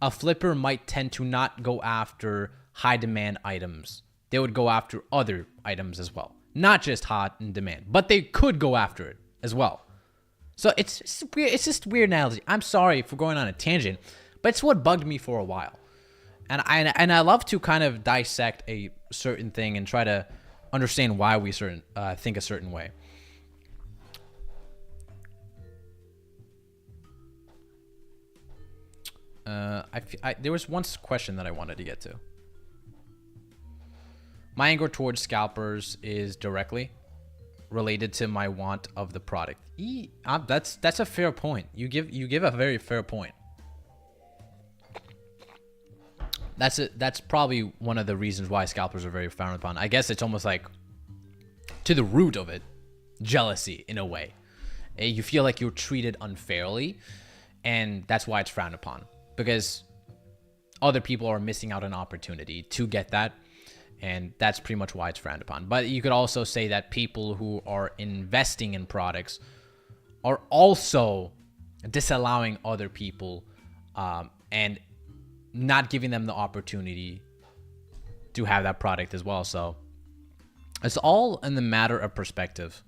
a flipper might tend to not go after high demand items. They would go after other items as well. Not just hot in demand, but they could go after it as well. So it's weird. It's just a weird analogy. I'm sorry for going on a tangent, but it's what bugged me for a while. And I love to kind of dissect a certain thing and try to understand why we think a certain way. There was one question that I wanted to get to. My anger towards scalpers is directly related to my want of the product. That's a fair point. You give a very fair point. That's probably one of the reasons why scalpers are very frowned upon. I guess it's almost like to the root of it, jealousy in a way. You feel like you're treated unfairly, and that's why it's frowned upon, because other people are missing out on an opportunity to get that. And that's pretty much why it's frowned upon. But you could also say that people who are investing in products are also disallowing other people and not giving them the opportunity to have that product as well. So it's all in the matter of perspective.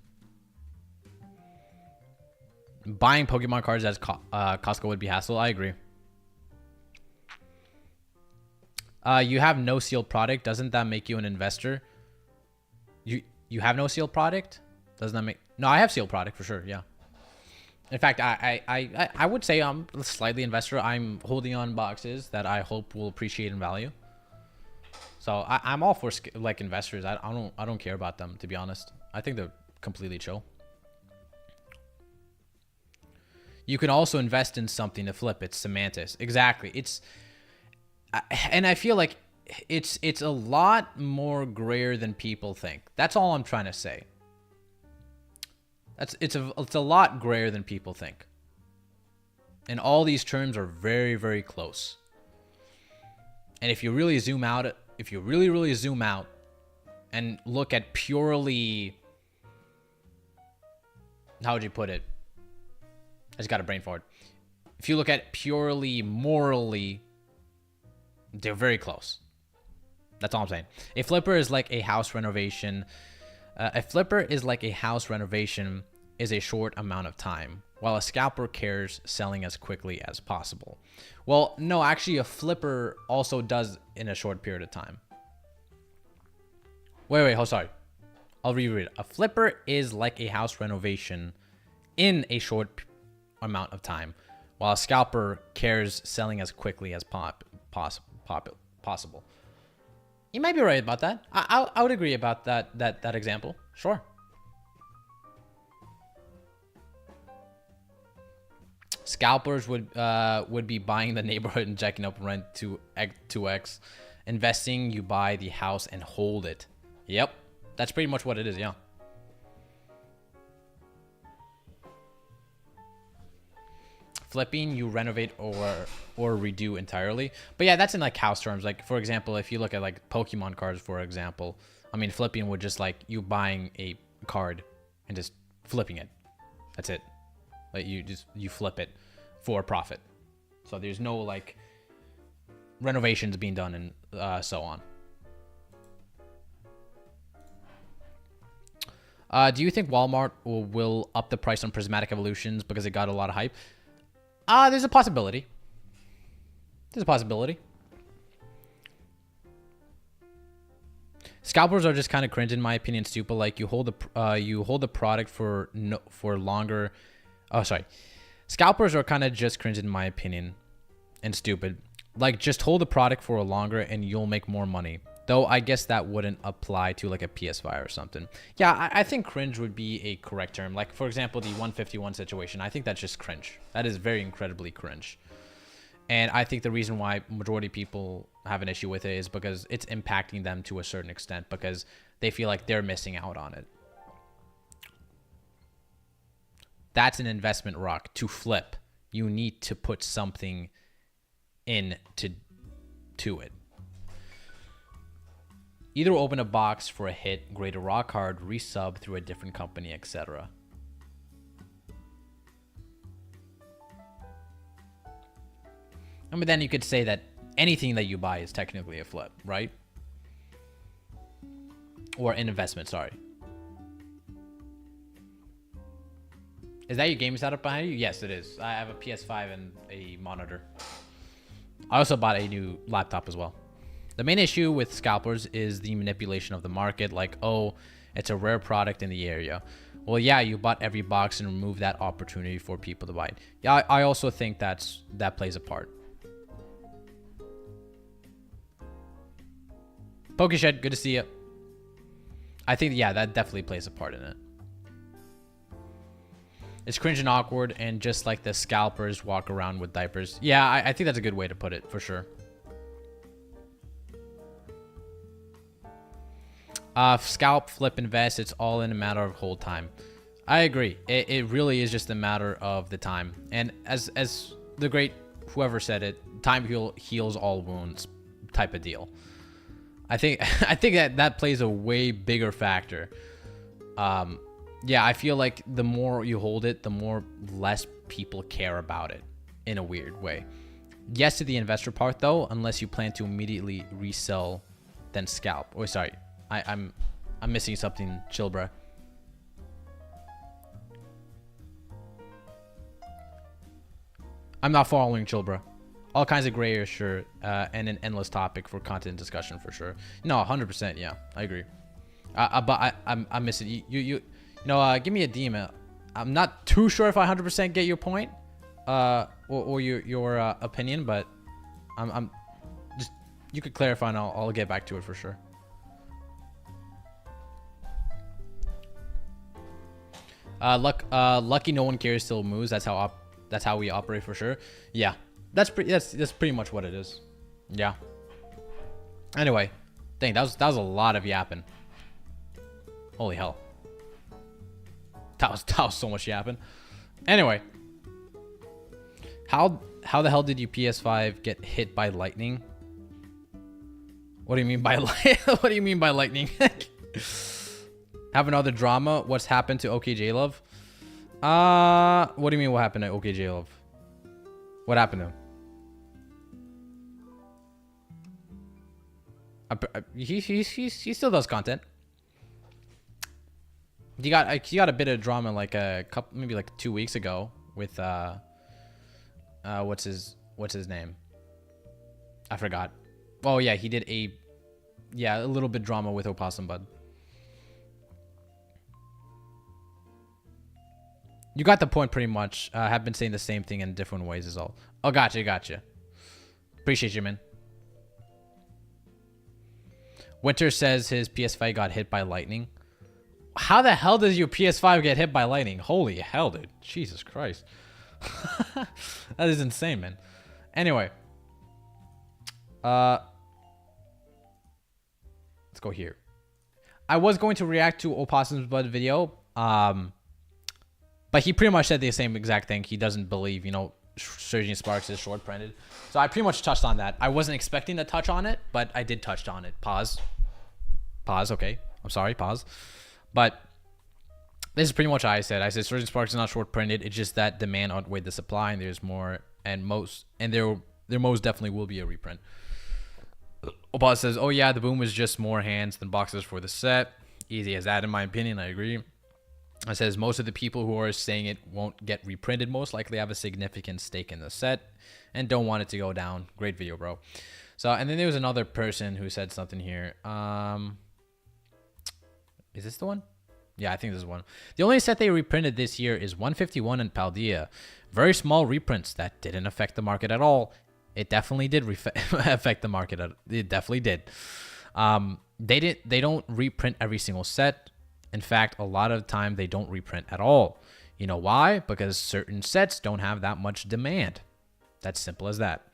Buying Pokemon cards as Costco would be hassle. I agree. You have no sealed product. Doesn't that make you an investor? You have no sealed product? Doesn't that make... No, I have sealed product for sure, yeah. In fact, I would say I'm slightly investor. I'm holding on boxes that I hope will appreciate in value. So I'm all for like investors. I don't care about them, to be honest. I think they're completely chill. You can also invest in something to flip. It's semantics. Exactly. And I feel like it's a lot more grayer than people think. That's all I'm trying to say. It's a lot grayer than people think. And all these terms are very, very close. And if you really zoom out, if you really zoom out and look at purely, how would you put it? I just got a brain fart. If you look at purely morally, they're very close. That's all I'm saying. A flipper is like a house renovation. A flipper is like a house renovation is a short amount of time, while a scalper cares selling as quickly as possible. Well, no, actually a flipper also does in a short period of time. Wait, oh, sorry. I'll reread it. A flipper is like a house renovation in a short amount of time, while a scalper cares selling as quickly as possible. You might be right about that. I would agree about that example. Sure. Scalpers would be buying the neighborhood and jacking up rent to 2x. Investing, you buy the house and hold it. Yep, that's pretty much what it is. Yeah. Flipping, you renovate or redo entirely. But yeah, that's in like house terms. Like for example, if you look at like Pokemon cards, for example, I mean, flipping would just like you buying a card and just flipping it. That's it. Like you flip it for profit. So there's no like renovations being done and so on. Do you think Walmart will up the price on Prismatic Evolutions because it got a lot of hype? There's a possibility. There's a possibility. Scalpers are just kind of cringe in my opinion, stupid. Like you hold the product for longer. Oh, sorry. Scalpers are kind of just cringe in my opinion and stupid. Like just hold the product for longer and you'll make more money. Though I guess that wouldn't apply to like a PS5 or something. Yeah, I think cringe would be a correct term. Like for example, the 151 situation. I think that's just cringe. That is very incredibly cringe. And I think the reason why majority of people have an issue with it is because it's impacting them to a certain extent because they feel like they're missing out on it. That's an investment, Rock. To flip, you need to put something in to it. Either open a box for a hit, grade a raw card, resub through a different company, etc. I mean, then you could say that anything that you buy is technically a flip, right? Or an investment, sorry. Is that your game setup behind you? Yes, it is. I have a PS5 and a monitor. I also bought a new laptop as well. The main issue with scalpers is the manipulation of the market. Like, oh, it's a rare product in the area. Well, yeah, you bought every box and removed that opportunity for people to buy it. Yeah, I also think that plays a part. Pokeshed, good to see you. I think, yeah, that definitely plays a part in it. It's cringe and awkward, and just like the scalpers walk around with diapers. Yeah, I think that's a good way to put it, for sure. Scalp, flip, invest, it's all in a matter of hold time. I agree. It really is just a matter of the time. And as the great whoever said it, time heals all wounds type of deal. I think that plays a way bigger factor. Yeah, I feel like the more you hold it, the more less people care about it in a weird way. Yes to the investor part though, unless you plan to immediately resell, then scalp. Oh, sorry. I'm missing something, chill, bruh. I'm not following, chill, bruh. all kinds of gray area, sure, and an endless topic for content discussion for sure. No, 100%, yeah, I agree. But I miss it. You know, give me a DM. I'm not too sure if I 100% get your point, or your opinion, but I'm just, you could clarify and I'll get back to it for sure. Lucky no one cares till moves. That's how we operate for sure. Yeah, that's pretty much what it is. Yeah. Anyway, dang, that was a lot of yapping. Holy hell. That was so much yapping. Anyway, how the hell did you PS5 get hit by lightning? What do you mean by what do you mean by lightning? Have another drama. What's happened to OKJ Love? What do you mean what happened to OKJ Love? What happened to him? He still does content. He got a bit of drama like a couple, maybe like 2 weeks ago with what's his name? I forgot. Oh yeah, he did a little bit drama with Opossum Bud. You got the point pretty much. I have been saying the same thing in different ways is all. Oh, gotcha. Appreciate you, man. Winter says his PS5 got hit by lightning. How the hell does your PS5 get hit by lightning? Holy hell, dude. Jesus Christ. That is insane, man. Anyway. Let's go here. I was going to react to Opossum's Blood video. But he pretty much said the same exact thing. He doesn't believe, you know, Surging Sparks is short printed. So I pretty much touched on that. I wasn't expecting to touch on it, but I did touch on it. Pause. Okay. I'm sorry. Pause. But this is pretty much what I said. I said Surging Sparks is not short printed. It's just that demand outweighed the supply, and there's more, and there most definitely will be a reprint. Opaz says, "Oh yeah, the boom was just more hands than boxes for the set. Easy as that, in my opinion. I agree." It says most of the people who are saying it won't get reprinted most likely have a significant stake in the set and don't want it to go down. Great video, bro. So, and then there was another person who said something here. Is this the one? Yeah, I think this is one. The only set they reprinted this year is 151 and Paldea. Very small reprints that didn't affect the market at all. It definitely did affect the market. It definitely did. They don't reprint every single set. In fact, a lot of the time they don't reprint at all. You know why? Because certain sets don't have that much demand. That's simple as that.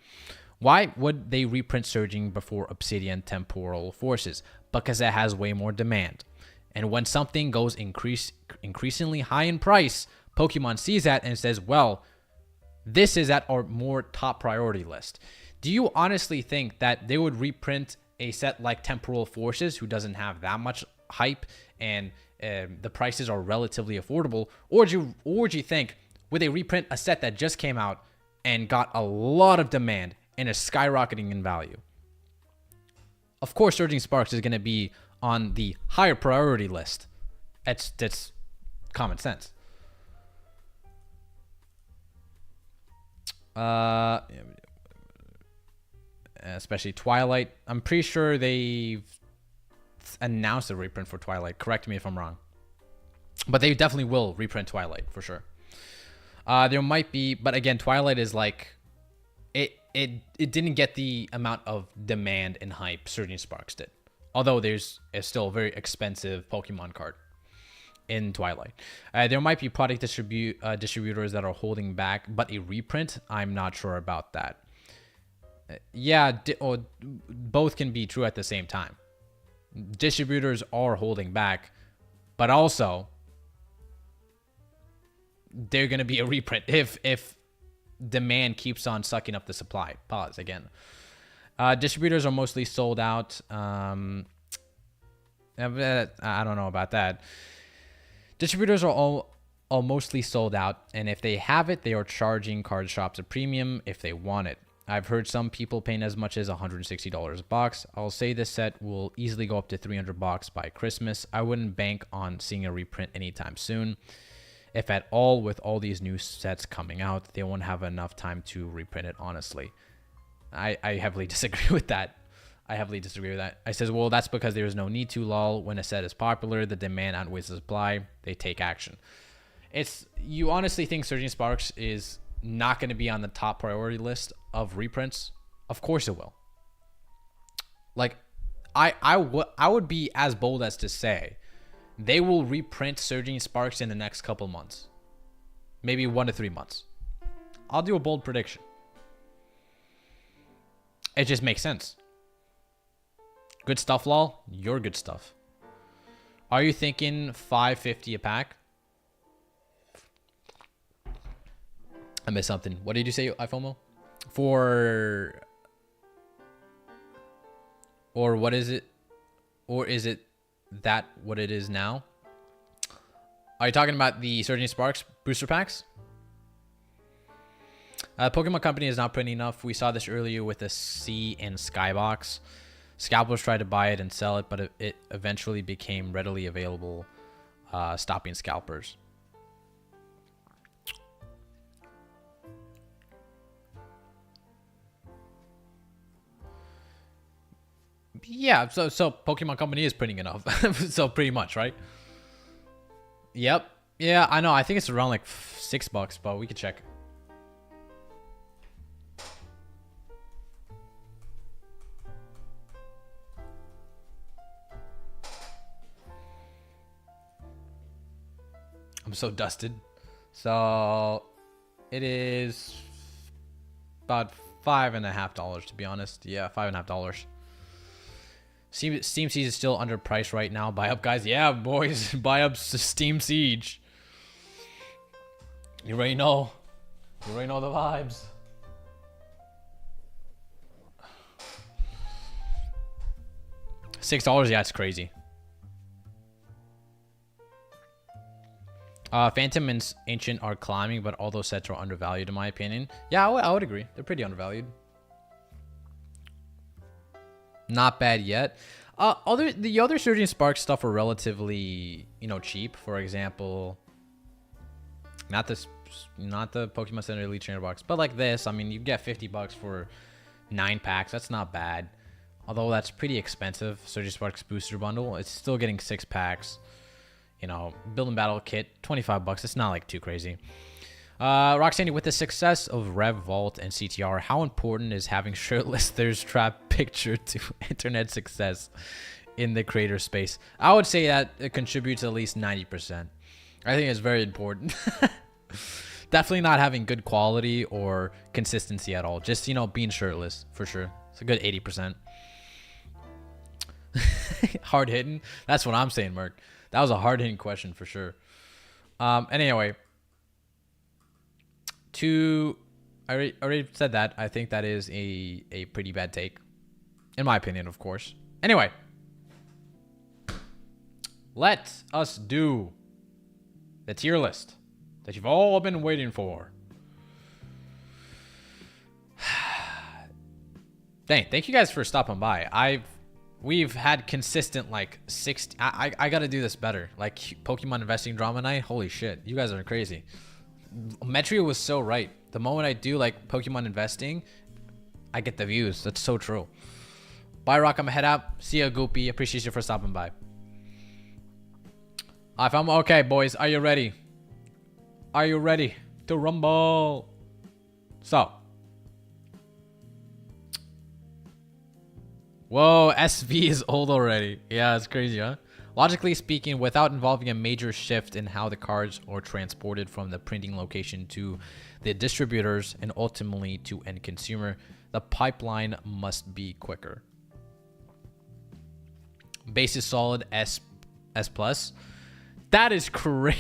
Why would they reprint Surging before Obsidian Temporal Forces? Because it has way more demand. And when something goes increasingly high in price, Pokemon sees that and says, well, this is at our more top priority list. Do you honestly think that they would reprint a set like Temporal Forces, who doesn't have that much hype and the prices are relatively affordable? Or would you think, would they reprint a set that just came out and got a lot of demand and is skyrocketing in value? Of course, Surging Sparks is going to be on the higher priority list. That's common sense. Especially Twilight. I'm pretty sure they've announced a reprint for Twilight. Correct me if I'm wrong. But they definitely will reprint Twilight for sure. There might be, but again, Twilight is like, it didn't get the amount of demand and hype Surging Sparks did. Although there's still a very expensive Pokemon card in Twilight. There might be product distributors that are holding back, but a reprint, I'm not sure about that. Or both can be true at the same time. Distributors are holding back, but also they're going to be a reprint if demand keeps on sucking up the supply. Pause again. Distributors are mostly sold out. I don't know about that. Distributors are all mostly sold out, and if they have it, they are charging card shops a premium if they want it. I've heard some people paying as much as $160 a box. I'll say this set will easily go up to $300 by Christmas. I wouldn't bank on seeing a reprint anytime soon. If at all, with all these new sets coming out, they won't have enough time to reprint it, honestly. I heavily disagree with that. I heavily disagree with that. I says, well, that's because there is no need to, lol. When a set is popular, the demand outweighs the supply. They take action. You honestly think Surging Sparks is not going to be on the top priority list of reprints? Of course it will. Like, I would be as bold as to say they will reprint Surging Sparks in the next couple months. Maybe 1 to 3 months. I'll do a bold prediction. It just makes sense. Good stuff, lol. Your good stuff. Are you thinking $5.50 a pack? I missed something. What did you say, iFOMO? Or what is it? Or is it that what it is now? Are you talking about the Surging Sparks booster packs? Pokemon Company is not printing enough. We saw this earlier with the Sea and Skybox. Scalpers tried to buy it and sell it, but it eventually became readily available, stopping Scalpers. Yeah, so Pokemon Company is printing enough. So pretty much, right? Yep. Yeah, I know. I think it's around like $6, but we could check. I'm so dusted. So it is about $5.50 to be honest. Yeah, $5.50. Steam Siege is still underpriced right now. Buy up, guys. Yeah, boys. Buy up Steam Siege. You already know. You already know the vibes. $6, yeah, it's crazy. Phantom and Ancient are climbing, but all those sets are undervalued in my opinion. Yeah, I would agree. They're pretty undervalued. Not bad yet. The other Surging Sparks stuff are relatively, cheap. For example, not the Pokemon Center Elite Trainer box, but like this. I mean, you get $50 for 9 packs. That's not bad. Although that's pretty expensive. Surging Sparks booster bundle. It's still getting 6 packs. Build and battle kit, $25. It's not like too crazy. Roxanne, with the success of Rev Vault and CTR, how important is having shirtless thirst trap picture to internet success in the creator space? I would say that it contributes at least 90%. I think it's very important. Definitely not having good quality or consistency at all. Just, being shirtless for sure. It's a good 80%. Hard hitting. That's what I'm saying, Merc. That was a hard hitting question for sure. And anyway, I already said that. I think that is a pretty bad take, in my opinion, of course. Anyway, let us do the tier list that you've all been waiting for. Dang, thank you guys for stopping by. We've had consistent like 60. I gotta do this better. Like Pokemon investing drama night. Holy shit, you guys are crazy. Metria was so right. The moment I do like Pokemon investing, I get the views. That's so true. Bye, Rock. I'm head out. See ya, Goopy. Appreciate you for stopping by. If I'm okay, boys, are you ready? Are you ready to rumble? So. Whoa, SV is old already. Yeah, it's crazy, huh? Logically speaking, without involving a major shift in how the cards are transported from the printing location to the distributors and ultimately to end consumer, the pipeline must be quicker. Base is solid, S plus. That is crazy.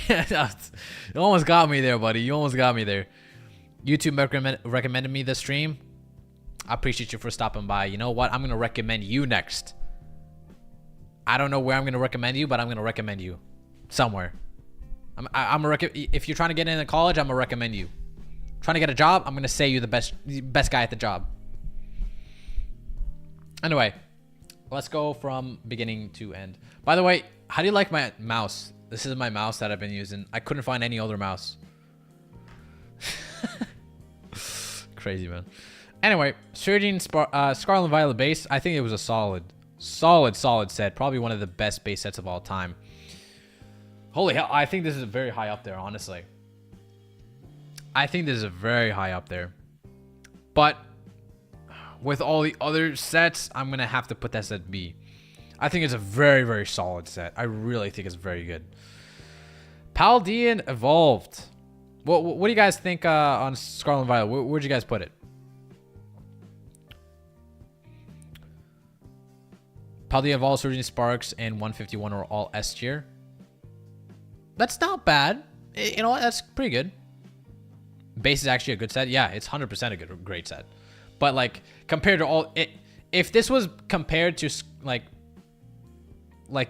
You almost got me there, buddy. You almost got me there. YouTube recommended me the stream. I appreciate you for stopping by. You know what? I'm going to recommend you next. I don't know where I'm going to recommend you, but I'm going to recommend you somewhere. If you're trying to get into college, I'm going to recommend you. Trying to get a job, I'm going to say you're the best guy at the job. Anyway, let's go from beginning to end. By the way, how do you like my mouse? This is my mouse that I've been using. I couldn't find any other mouse. Crazy, man. Anyway, Surging Scarlet and Violet base. I think it was a solid set. Probably one of the best base sets of all time. Holy hell, I think this is very high up there, honestly. I think this is very high up there. But with all the other sets, I'm going to have to put that set B. I think it's a very, very solid set. I really think it's very good. Paldean Evolved. What do you guys think on Scarlet and Violet? Where'd you guys put it? Paldean Evolved, Surging Sparks, and 151 are all S tier. That's not bad. You know what? That's pretty good. Base is actually a good set. Yeah, it's 100% a great set. But like compared to all it, if this was compared to like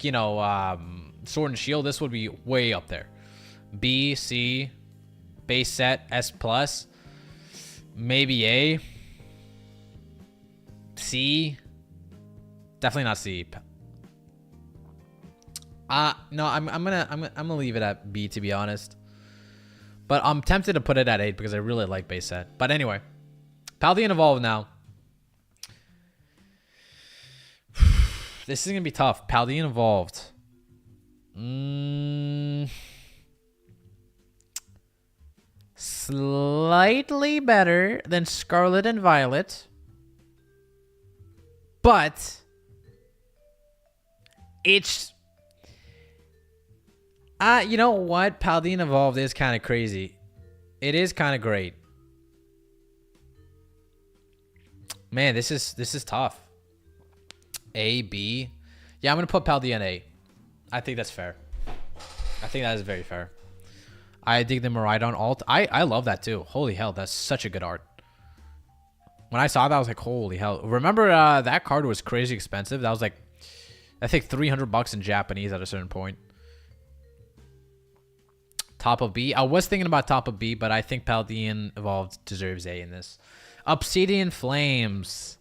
you know, Sword and Shield, this would be way up there. B, C, base set, S plus, maybe A, C, definitely not C. No, I'm gonna leave it at B, to be honest. But I'm tempted to put it at 8 because I really like base set. But anyway, Paldean Evolved now. This is gonna be tough. Paldean Evolved. Slightly better than Scarlet and Violet. But it's you know what? Paldean Evolved is kind of crazy. It is kind of great. Man, this is tough. A, B. Yeah, I'm going to put Paldean A. I think that's fair. I think that is very fair. I dig the Miraidon alt. I love that too. Holy hell, that's such a good art. When I saw that, I was like, holy hell. Remember that card was crazy expensive? That was like, I think $300 in Japanese at a certain point. Top of B. I was thinking about top of B, but I think Paldean Evolved deserves A in this. Obsidian Flames.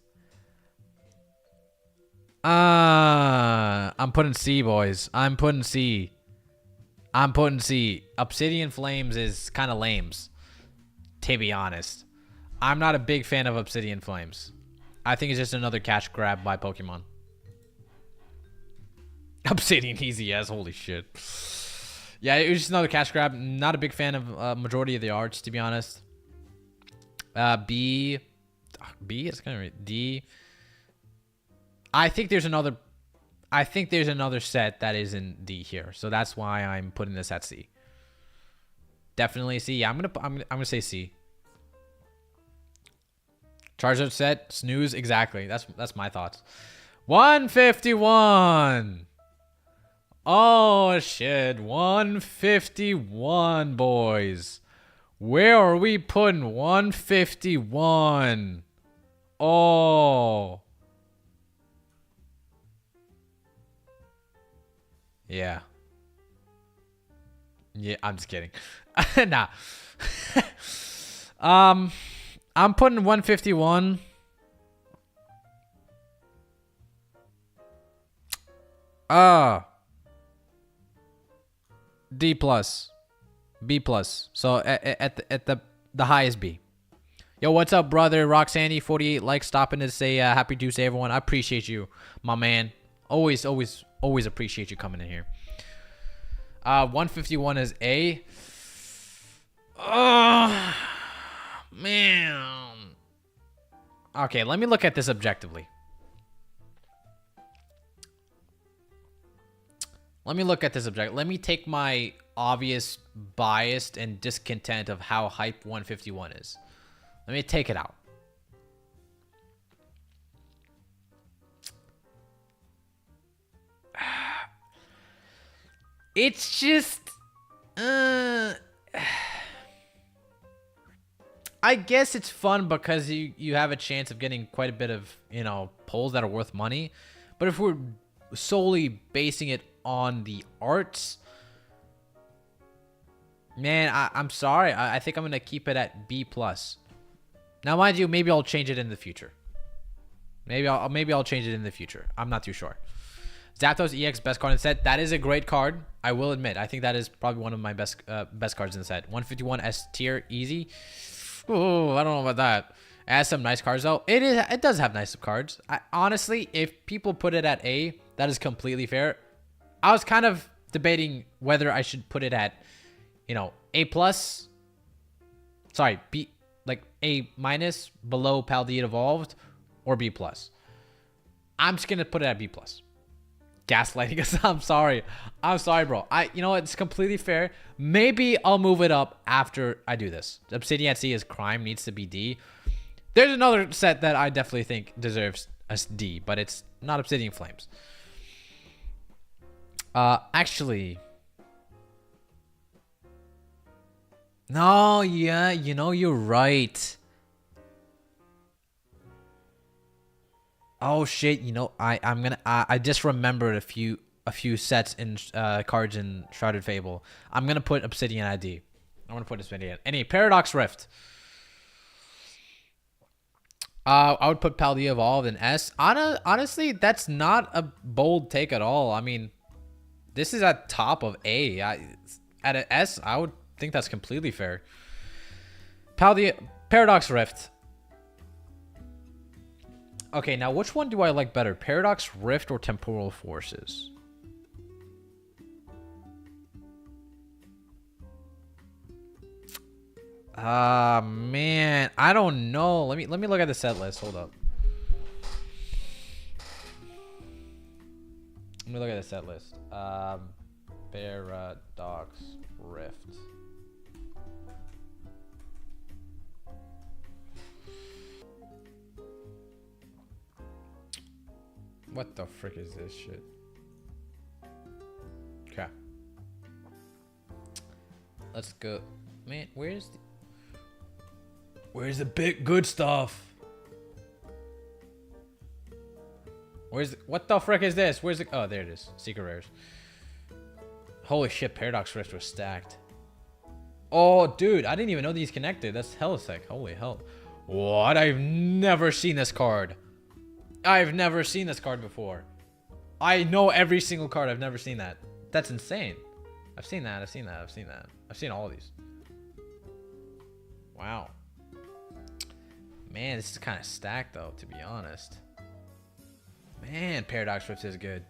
I'm putting C, boys. I'm putting C. Obsidian Flames is kind of lames, to be honest. I'm not a big fan of Obsidian Flames. I think it's just another cash grab by Pokemon. Obsidian Easy as holy shit. Yeah, it was just another cash grab. Not a big fan of majority of the arts, to be honest. B is kind of D. I think there's another set that is in D here, so that's why I'm putting this at C. Definitely C. Yeah, I'm gonna say C. Charizard set, snooze, exactly. That's my thoughts. 151. Oh shit, 151, boys. Where are we putting 151? Oh. Yeah. Yeah, I'm just kidding. Nah. I'm putting 151. D plus, B plus. So at the highest B. Yo, what's up, brother? Roxanne 48 likes stopping to say happy Tuesday, everyone. I appreciate you, my man. Always appreciate you coming in here. 151 is A. Oh, man. Okay, let me look at this objectively. Let me take my obvious bias and discontent of how hype 151 is. Let me take it out. It's just I guess it's fun because you have a chance of getting quite a bit of, you know, pulls that are worth money. But if we're solely basing it on the arts, man, I'm sorry. I think I'm gonna keep it at B plus. Now, mind you, maybe I'll change it in the future. Maybe I'll change it in the future. I'm not too sure. Zapdos EX best card in the set. That is a great card. I will admit. I think that is probably one of my best cards in the set. 151 S tier easy. Oh, I don't know about that. It has some nice cards though. It does have nice cards. Honestly, if people put it at A, that is completely fair. I was kind of debating whether I should put it at, you know, A plus. Sorry, B, like A minus below Paldea Evolved, or B plus. I'm just gonna put it at B plus. Gaslighting us. I'm sorry, bro. You know what? It's completely fair. Maybe I'll move it up after I do this. Obsidian at C is crime, needs to be D. There's another set that I definitely think deserves a D, but it's not Obsidian Flames. Actually, no, yeah, you know, you're right. Oh shit, you know, I just remembered a few sets in cards in Shrouded Fable. I'm gonna put Obsidian ID. I'm gonna put Obsidian. Any Paradox Rift. I would put Paldea Evolved in S. Honestly, that's not a bold take at all. I mean, this is at top of A. At an S, I would think that's completely fair. Paradox Rift. Okay, now which one do I like better? Paradox Rift or Temporal Forces? Man, I don't know. Let me look at the set list. Hold up. Let me look at the set list. Paradox Rift. What the frick is this shit? Okay. Let's go. Man, where's the big good stuff? What the frick is this? Where's the, oh, there it is. Secret rares. Holy shit, Paradox Rift was stacked. Oh, dude, I didn't even know these connected. That's hella sick. Holy hell. What? I've never seen this card. I've never seen this card before. I know every single card. I've never seen that. That's insane. I've seen that. I've seen all of these. Wow. Man, this is kind of stacked though, to be honest. Man, Paradox Rift is good.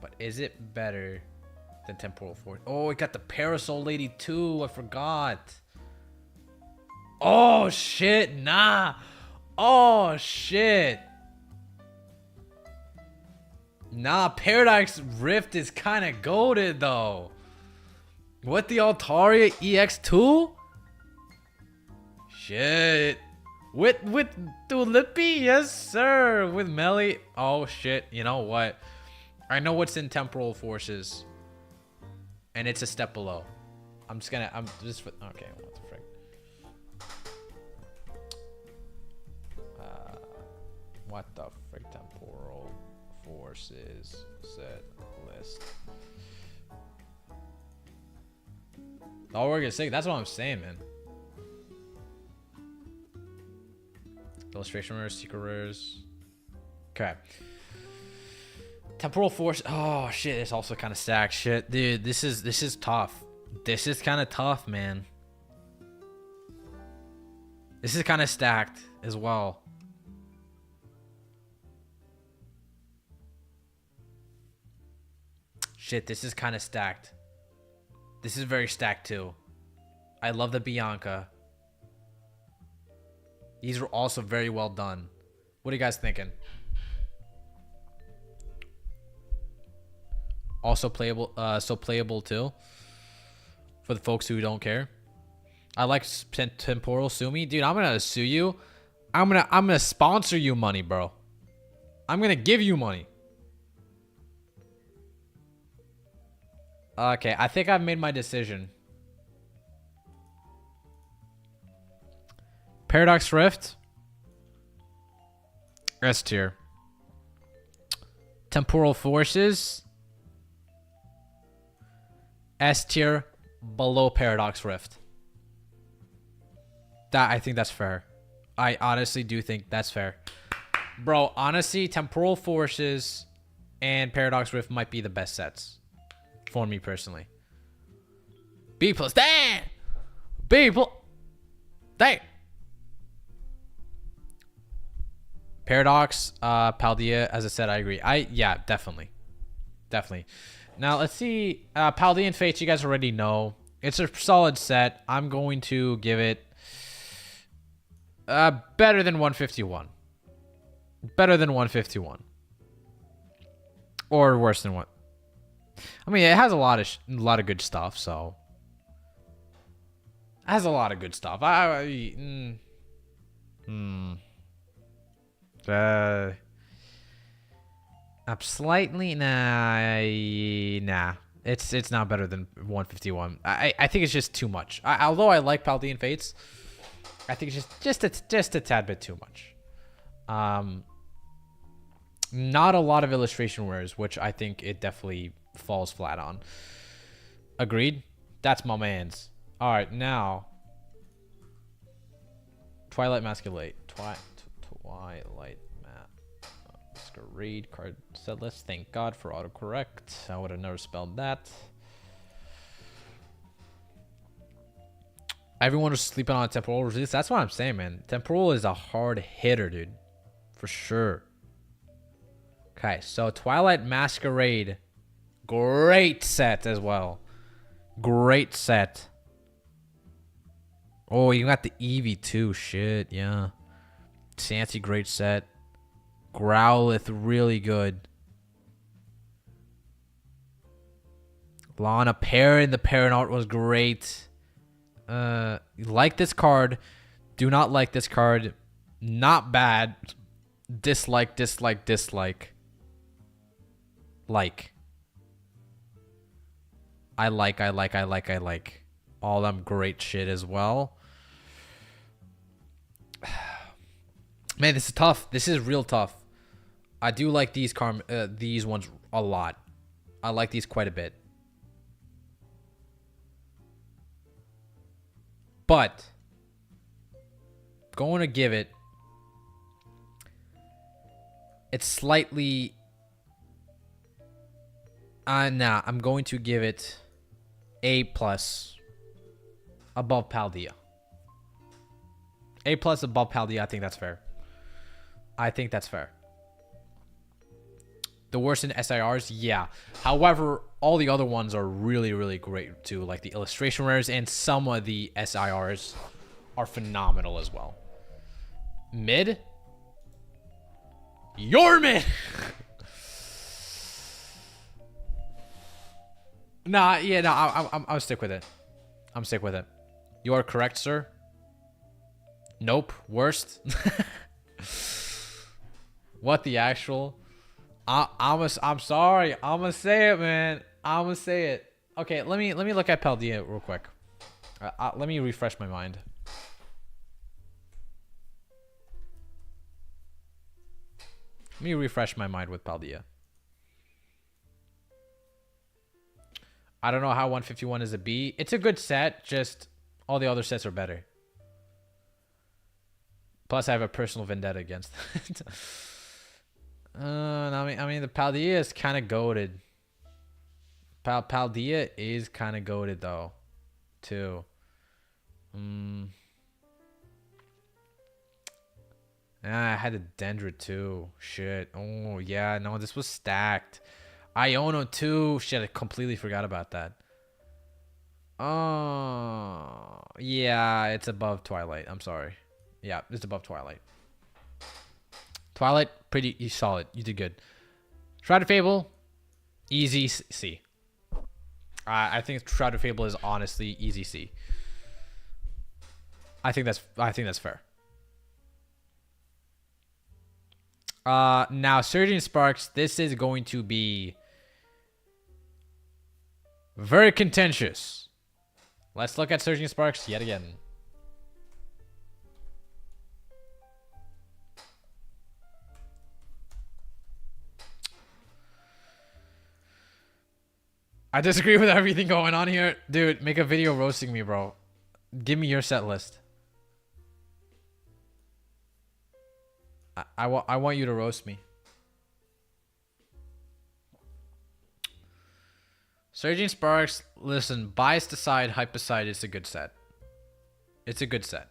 But is it better than Temporal Force? Oh, it got the Parasol Lady too. I forgot. Oh, shit. Nah. Oh, shit. Nah, Paradox Rift is kind of goated though. What, the Altaria EX2? Shit. With Dulippy? Yes, sir. With Melly. Oh, shit. You know what? I know what's in Temporal Forces. And it's a step below. Okay, what the frick? What the frick? Temporal Forces set list. Oh, we're gonna say that's what I'm saying, man. Illustration rares, secret rares. Okay. Temporal Force. Oh shit, it's also kind of stacked. Shit, dude, this is tough. This is kind of tough, man. This is kind of stacked as well. Shit, this is kind of stacked. This is very stacked too. I love the Bianca. These were also very well done. What are you guys thinking? Also playable, so playable too. For the folks who don't care. I like Temporal Sue Me. Dude, I'm gonna sue you. I'm gonna sponsor you money, bro. I'm gonna give you money. Okay, I think I've made my decision. Paradox Rift. S tier. Temporal Forces. S tier below Paradox Rift. I think that's fair. I honestly do think that's fair. Bro, honestly, Temporal Forces and Paradox Rift might be the best sets. For me personally. B plus. Damn! B plus. Damn! Paradox, Paldea, as I said, I agree. Yeah, definitely. Definitely. Now, let's see. Paldea and Fates, you guys already know. It's a solid set. I'm going to give it better than 151. Better than 151. Or worse than what? I mean, it has a lot of good stuff, so. It has a lot of good stuff. I'm slightly nah. It's not better than 151. I think it's just too much. Although I like Paldea and Fates, I think it's just a tad bit too much. Not a lot of illustration wares, which I think it definitely falls flat on. Agreed? That's my man's. All right, now Twilight Masquerade. Twilight Masquerade card set list. Thank God for autocorrect. I would have never spelled that. Everyone was sleeping on Temporal Release. That's what I'm saying, man. Temporal is a hard hitter, dude. For sure. Okay, so Twilight Masquerade. Great set as well. Great set. Oh, you got the Eevee too. Shit, yeah. Chansey, great set. Growlithe, really good. Lana Perrin, the Perrin art was great. Like this card. Do not like this card. Not bad. Dislike, dislike, dislike. Like. I like. All them great shit as well. Man, this is tough. This is real tough. I do like these ones a lot. I like these quite a bit. But going to give it, it's slightly nah, I'm going to give it A+ above Paldea. A+ above Paldea. I think that's fair. I think that's fair. The worst in SIRs, yeah. However, all the other ones are really, really great too. Like the illustration rares and some of the SIRs are phenomenal as well. Mid? You're mid! Nah, yeah, no, I'll stick with it. I'm stick with it. You are correct, sir. Nope. Worst. What the actual? I'm sorry. I'm gonna say it, man. I'm gonna say it. Okay, let me look at Paldea real quick. Let me refresh my mind. Let me refresh my mind with Paldea. I don't know how 151 is a B. It's a good set, just all the other sets are better. Plus, I have a personal vendetta against it. I mean, the Paldea is kind of goated. Paldea is kind of goated though, too. I had a Dendra too. Shit. Oh yeah, no, this was stacked. Iono too. Shit, I completely forgot about that. Oh yeah, it's above Twilight. I'm sorry. Yeah, it's above Twilight. Twilight, pretty solid. You did good. Shrouded Fable, easy C. I think Shrouded Fable is honestly easy C. I think that's fair. Now Surging Sparks, this is going to be very contentious. Let's look at Surging Sparks yet again. I disagree with everything going on here. Dude, make a video roasting me, bro. Give me your set list. I want you to roast me. Surging Sparks, listen, biased aside, hype aside, it's a good set. It's a good set.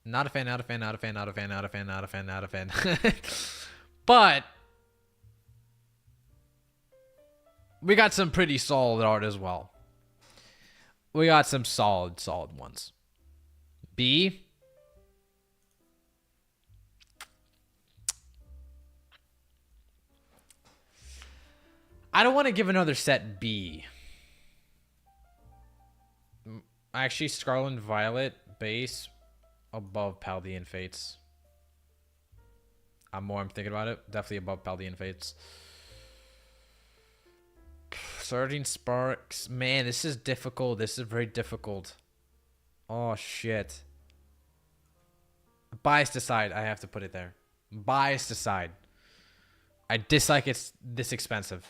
Not a fan, not a fan, not a fan, not a fan, not a fan, not a fan, not a fan. But we got some pretty solid art as well. We got some solid ones. B. I don't want to give another set B. Actually, Scarlet and Violet base above Paldean Fates. I'm thinking about it. Definitely above Paldean Fates. Surging Sparks. Man, this is difficult. This is very difficult. Oh, shit. Biased aside, I have to put it there. Biased aside. I dislike it's this expensive.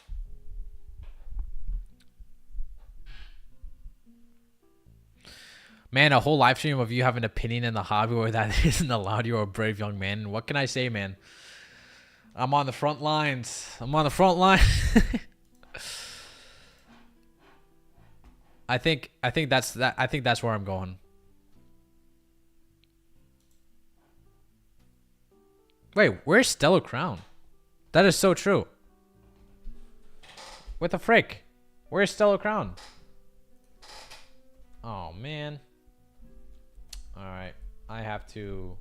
Man, a whole live stream of you have an opinion in the hobby where that isn't allowed. You're a brave young man. What can I say, man? I'm on the front lines. I'm on the front line. I think that's that. I think that's where I'm going. Wait, where's Stellar Crown? That is so true. What the frick? Where's Stellar Crown? Oh man. Alright. I have to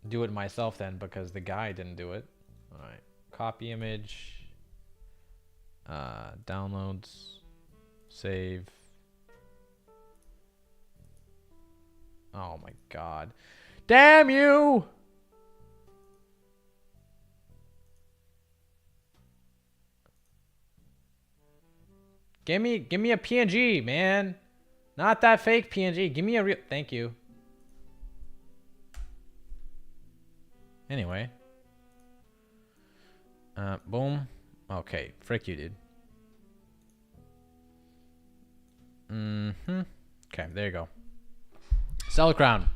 do it myself then because the guy didn't do it. Alright. Copy image. Downloads. Save. Oh my god. Damn you! Give me a PNG, man. Not that fake PNG. Give me a real. Thank you. Anyway. Boom. Okay. Frick you, dude. Okay, there you go. Stellar Crown.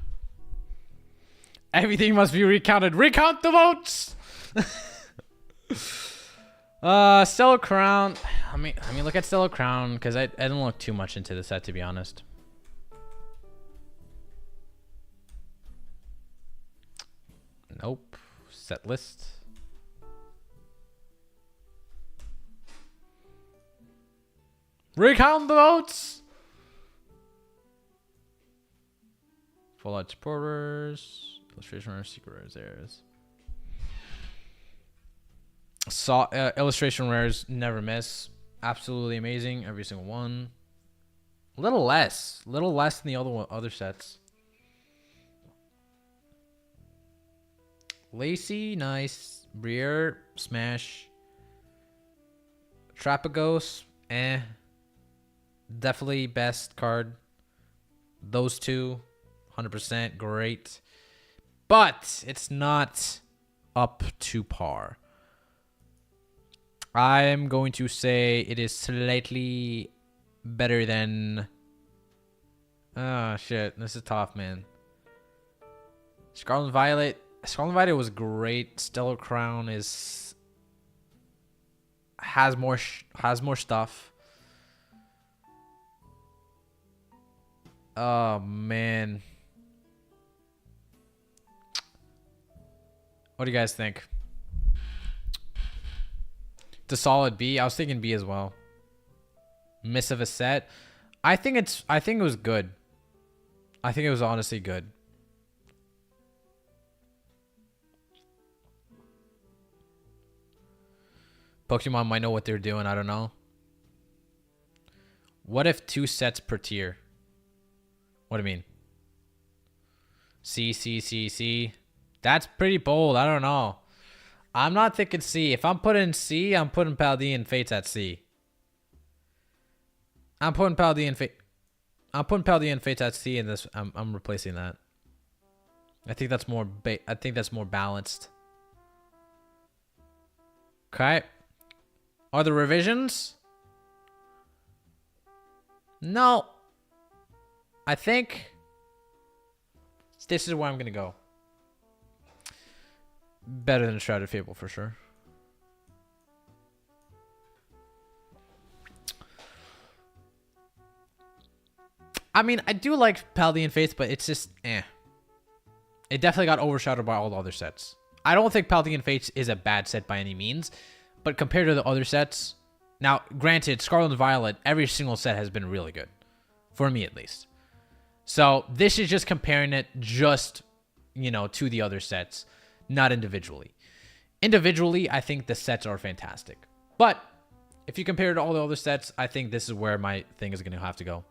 Everything must be recounted. Recount the votes! Stellar Crown. I mean, look at Stellar Crown because I didn't look too much into the set, to be honest. Nope. Set list. Recount the votes. Full art supporters. Illustration rares, secret rares. There it is. Illustration rares never miss. Absolutely amazing. Every single one. A little less than the other sets. Lacey, nice. Briere, smash. Trapagos, definitely best card. Those two, 100% great. But it's not up to par. I'm going to say it is slightly better than... Oh, shit. This is tough, man. Scarlet and Violet. Scarlet and Violet was great. Stellar Crown has more stuff. Oh, man. What do you guys think? It's a solid B. I was thinking B as well. Miss of a set. I think it was good. I think it was honestly good. Pokemon might know what they're doing. I don't know. What if 2 sets per tier? What do you mean? C. That's pretty bold. I don't know. I'm not thinking C. If I'm putting C, I'm putting Paldean Fates at C. I'm putting Paldean Fates at C, and this I'm replacing that. I think that's more balanced. Okay. Are there revisions? No. I think this is where I'm gonna go. Better than Shrouded Fable for sure. I mean, I do like Paldean Fates, but it's just, eh. It definitely got overshadowed by all the other sets. I don't think Paldean Fates is a bad set by any means, but compared to the other sets, now, granted, Scarlet and Violet, every single set has been really good. For me, at least. So, this is just comparing it just, you know, to the other sets, not individually. Individually, I think the sets are fantastic. But, if you compare it to all the other sets, I think this is where my thing is going to have to go.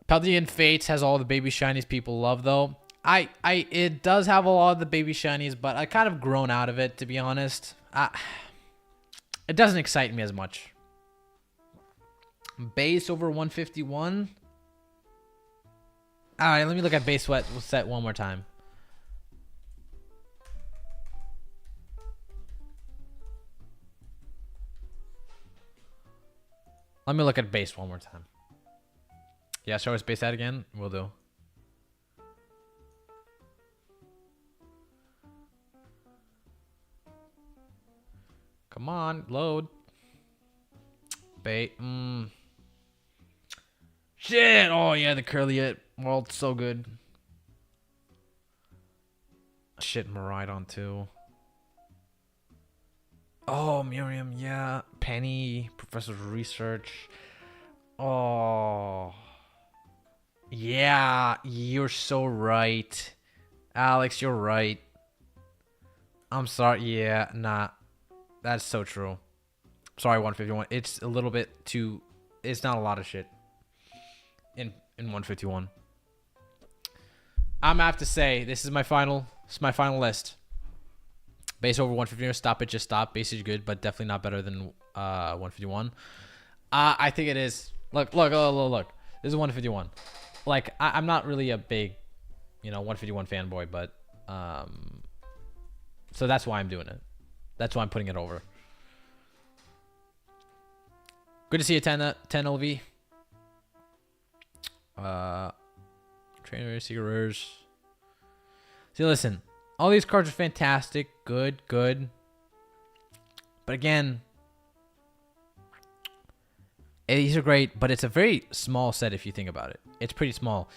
Paldean Fates has all the baby shinies people love, though. It does have a lot of the baby shinies, but I kind of grown out of it, to be honest. It doesn't excite me as much. Base over 151. All right, let me look at base set one more time. Let me look at base one more time. Yeah, show us base set again. We'll do. Come on, load. Bait. Shit. Oh, yeah, the curly it. Well, it's so good. Shit, Maridon, too. Oh, Miriam, yeah. Penny, Professor's Research. Oh. Yeah, you're so right. Alex, you're right. I'm sorry. Yeah, nah. That's so true. Sorry, 151. It's a little bit too... It's not a lot of shit in 151. I'm gonna have to say, this is my final list. Base over 151. Stop it, just stop. Base is good, but definitely not better than 151. I think it is. Look. This is 151. Like, I'm not really a big, 151 fanboy, but so that's why I'm doing it. That's why I'm putting it over. Good to see you, 10 LV. Trainer, Seekers. See, listen. All these cards are fantastic. Good. But again, these are great, but it's a very small set if you think about it. It's pretty small.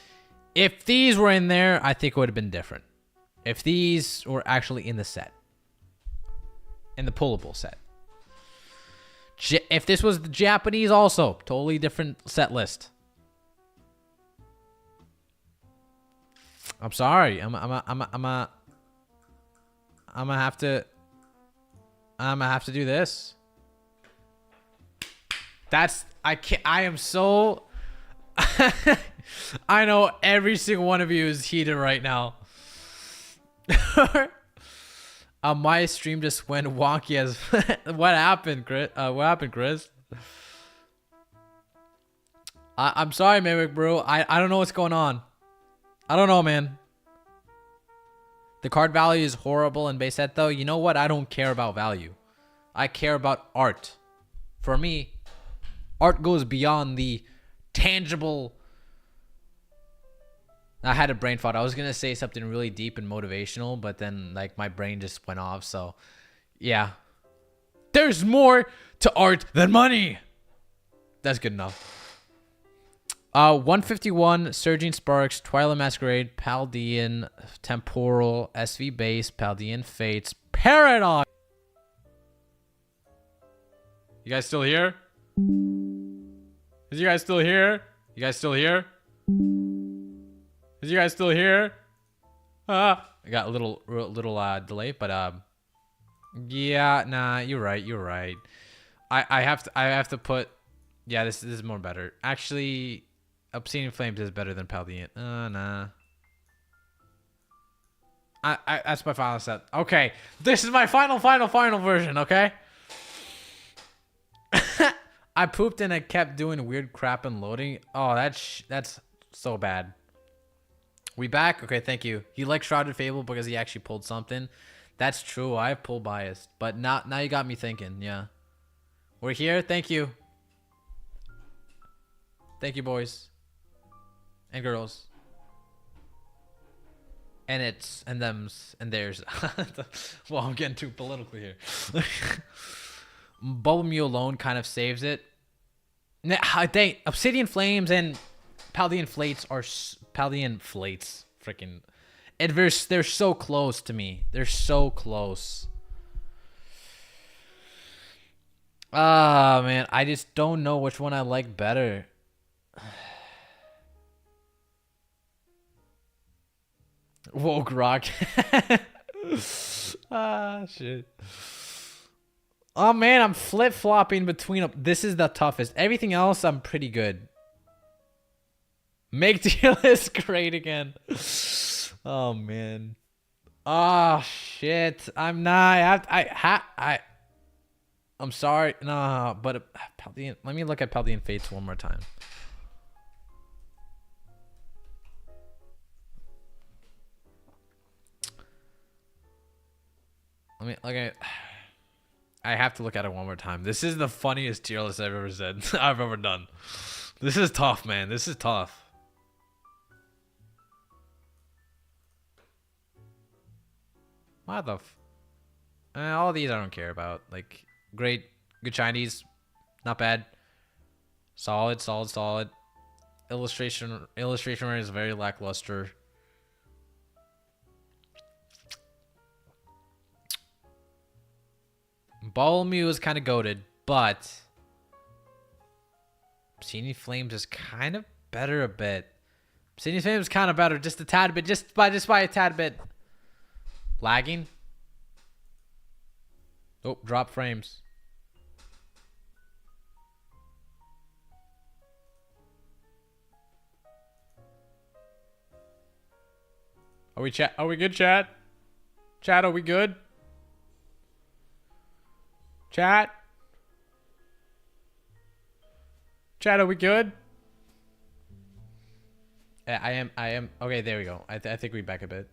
If these were in there, I think it would have been different. If these were actually in the set. In the pullable set. If this was the Japanese also, totally different set list. I'm sorry. I'm gonna have to do this. I am so I know every single one of you is heated right now. My stream just went wonky as what happened, Chris? I'm sorry, Mimic bro. I don't know what's going on. I don't know, man. The card value is horrible in base set, though. You know what? I don't care about value. I care about art. For me, art goes beyond the tangible. I had a brain fart. I was going to say something really deep and motivational, but then like my brain just went off. So yeah, there's more to art than money. That's good enough. 151, Surging Sparks, Twilight Masquerade, Paldean, Temporal, SV Base, Paldean Fates, Paradox. You guys still here? Is you guys still here? You guys still here? Is you guys still here? I got a little delay, but yeah, nah, you're right. I have to put, yeah, this is more better. Actually, Obsidian Flames is better than Paldean. Nah. That's my final set. Okay, this is my final version. Okay. I pooped and I kept doing weird crap and loading. Oh, that's so bad. We back? Okay, thank you. He likes Shrouded Fable because he actually pulled something. That's true. I have pull bias, but now you got me thinking. Yeah, we're here. Thank you. Thank you, boys and girls. And it's and them's and theirs. Well, I'm getting too political here. Bubble Me alone kind of saves it. I think Obsidian Flames and Paldean Flates are Paldean Flates. Freaking, they're so close to me. They're so close. Ah, man, I just don't know which one I like better. Woke Rock. Ah, shit. Oh, man, I'm flip-flopping between them. This is the toughest. Everything else, I'm pretty good. Make tier list great again. Oh, man. Oh, shit. I'm not. I'm sorry. No, but Paldean, let me look at Paldean Fates one more time. Let me look at. I have to look at it one more time. This is the funniest tier list I've ever said. I've ever done. This is tough, man. This is tough. What the all these I don't care about. Like, great, good Chinese, not bad. Solid. Illustration rate is very lackluster. Ball Mew is kind of goated, but Obsidian Flames is kind of better a bit. Obsidian Flames is kind of better, just a tad bit, just by a tad bit. Lagging. Oh, drop frames. Are we good, chat? Chat, are we good? Chat? Chat, are we good? I am. Okay, there we go. I think we back a bit.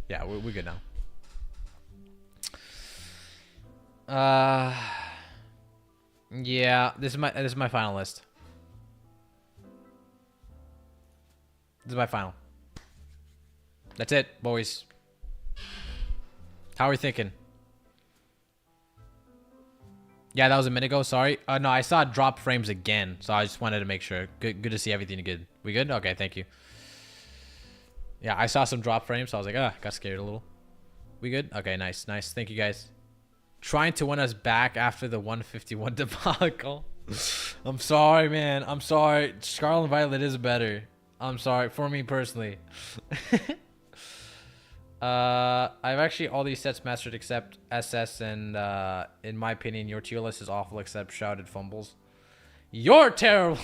Yeah, we're good now. Yeah, this is my final list. This is my final. That's it, boys. How are we thinking? Yeah, that was a minute ago. Sorry. No, I saw drop frames again, so I just wanted to make sure. Good to see everything good. We good? Okay, thank you. Yeah, I saw some drop frames, so I was like, got scared a little. We good? Okay, nice. Thank you, guys. Trying to win us back after the 151 debacle. I'm sorry, man. I'm sorry. Scarlet and Violet is better. I'm sorry. For me personally. I've actually all these sets mastered except SS, and in my opinion, your tier list is awful except Shrouded Fumbles. You're terrible.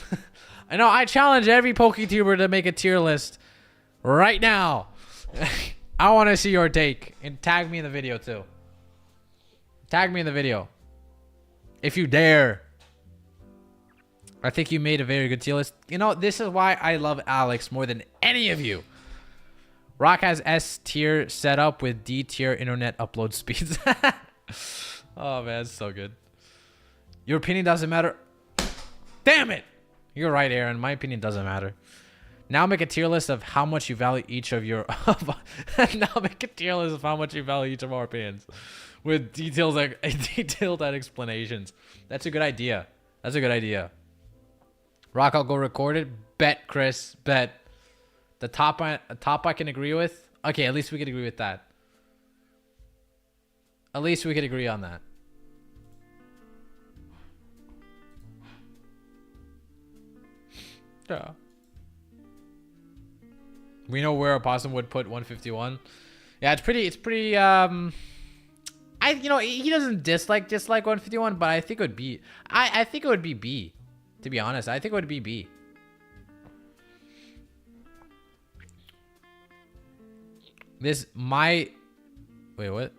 I know. I challenge every PokeTuber to make a tier list right now. I want to see your take, and tag me in the video too. Tag me in the video if you dare. I think you made a very good tier list. You know, this is why I love Alex more than any of you. Rock has S tier set up with D tier internet upload speeds. Oh man, it's so good. Your opinion doesn't matter. Damn it! You're right, Aaron. My opinion doesn't matter. Now make a tier list of how much you value each of your. Now make a tier list of how much you value each of our opinions, with detailed explanations. That's a good idea. That's a good idea. Rock, I'll go record it. Bet, Chris. Bet. The top I can agree with. Okay, at least we could agree with that. At least we could agree on that. Yeah. We know where a possum would put 151. Yeah, it's pretty he doesn't dislike 151, but I think it would be I think it would be B. To be honest, I think it would be B. Wait, what?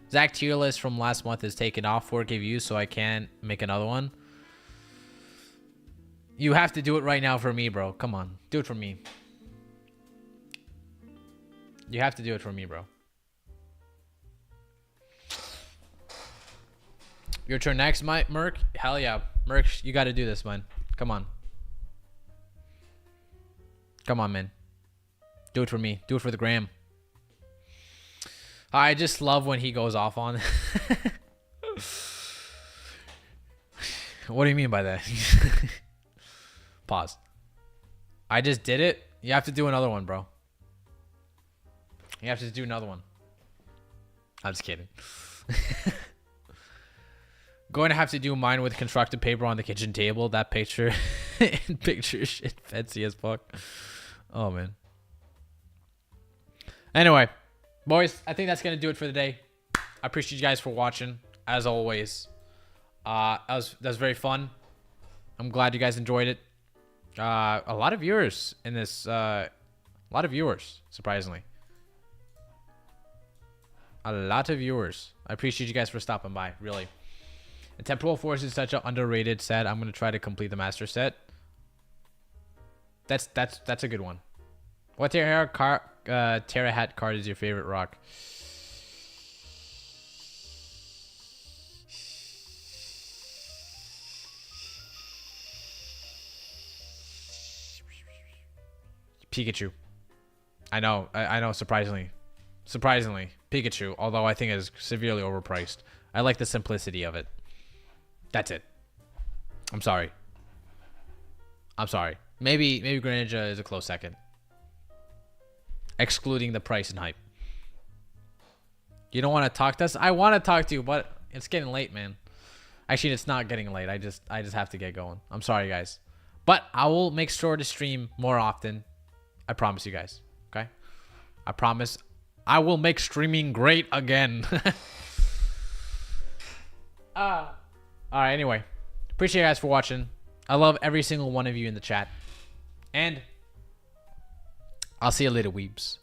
Zach tier list from last month is taken off 4K views, so I can't make another one. You have to do it right now for me, bro. Come on, do it for me. You have to do it for me, bro. Your turn next, Merc. Hell yeah, Merc. You got to do this, man. Come on. Come on, man. Do it for me. Do it for the gram. I just love when he goes off on. What do you mean by that? Pause. I just did it. You have to do another one, bro. You have to do another one. I'm just kidding. Going to have to do mine with constructed paper on the kitchen table. That picture picture shit fancy as fuck. Oh man. Anyway, boys, I think that's gonna do it for the day. I appreciate you guys for watching, as always. That was very fun. I'm glad you guys enjoyed it. A lot of viewers in this. A lot of viewers, surprisingly. A lot of viewers. I appreciate you guys for stopping by, really. The Temporal Force is such an underrated set. I'm gonna try to complete the master set. That's a good one. What Terra Hat card is your favorite, Rock? Pikachu. I know. I know. Surprisingly, Pikachu. Although I think it is severely overpriced. I like the simplicity of it. That's it. I'm sorry. Maybe Greninja is a close second. Excluding the price and hype. You don't want to talk to us? I want to talk to you, but it's getting late, man. Actually, it's not getting late. I just have to get going. I'm sorry, guys. But I will make sure to stream more often. I promise you guys. Okay? I promise I will make streaming great again. Alright, anyway. Appreciate you guys for watching. I love every single one of you in the chat. And I'll see you later, weebs.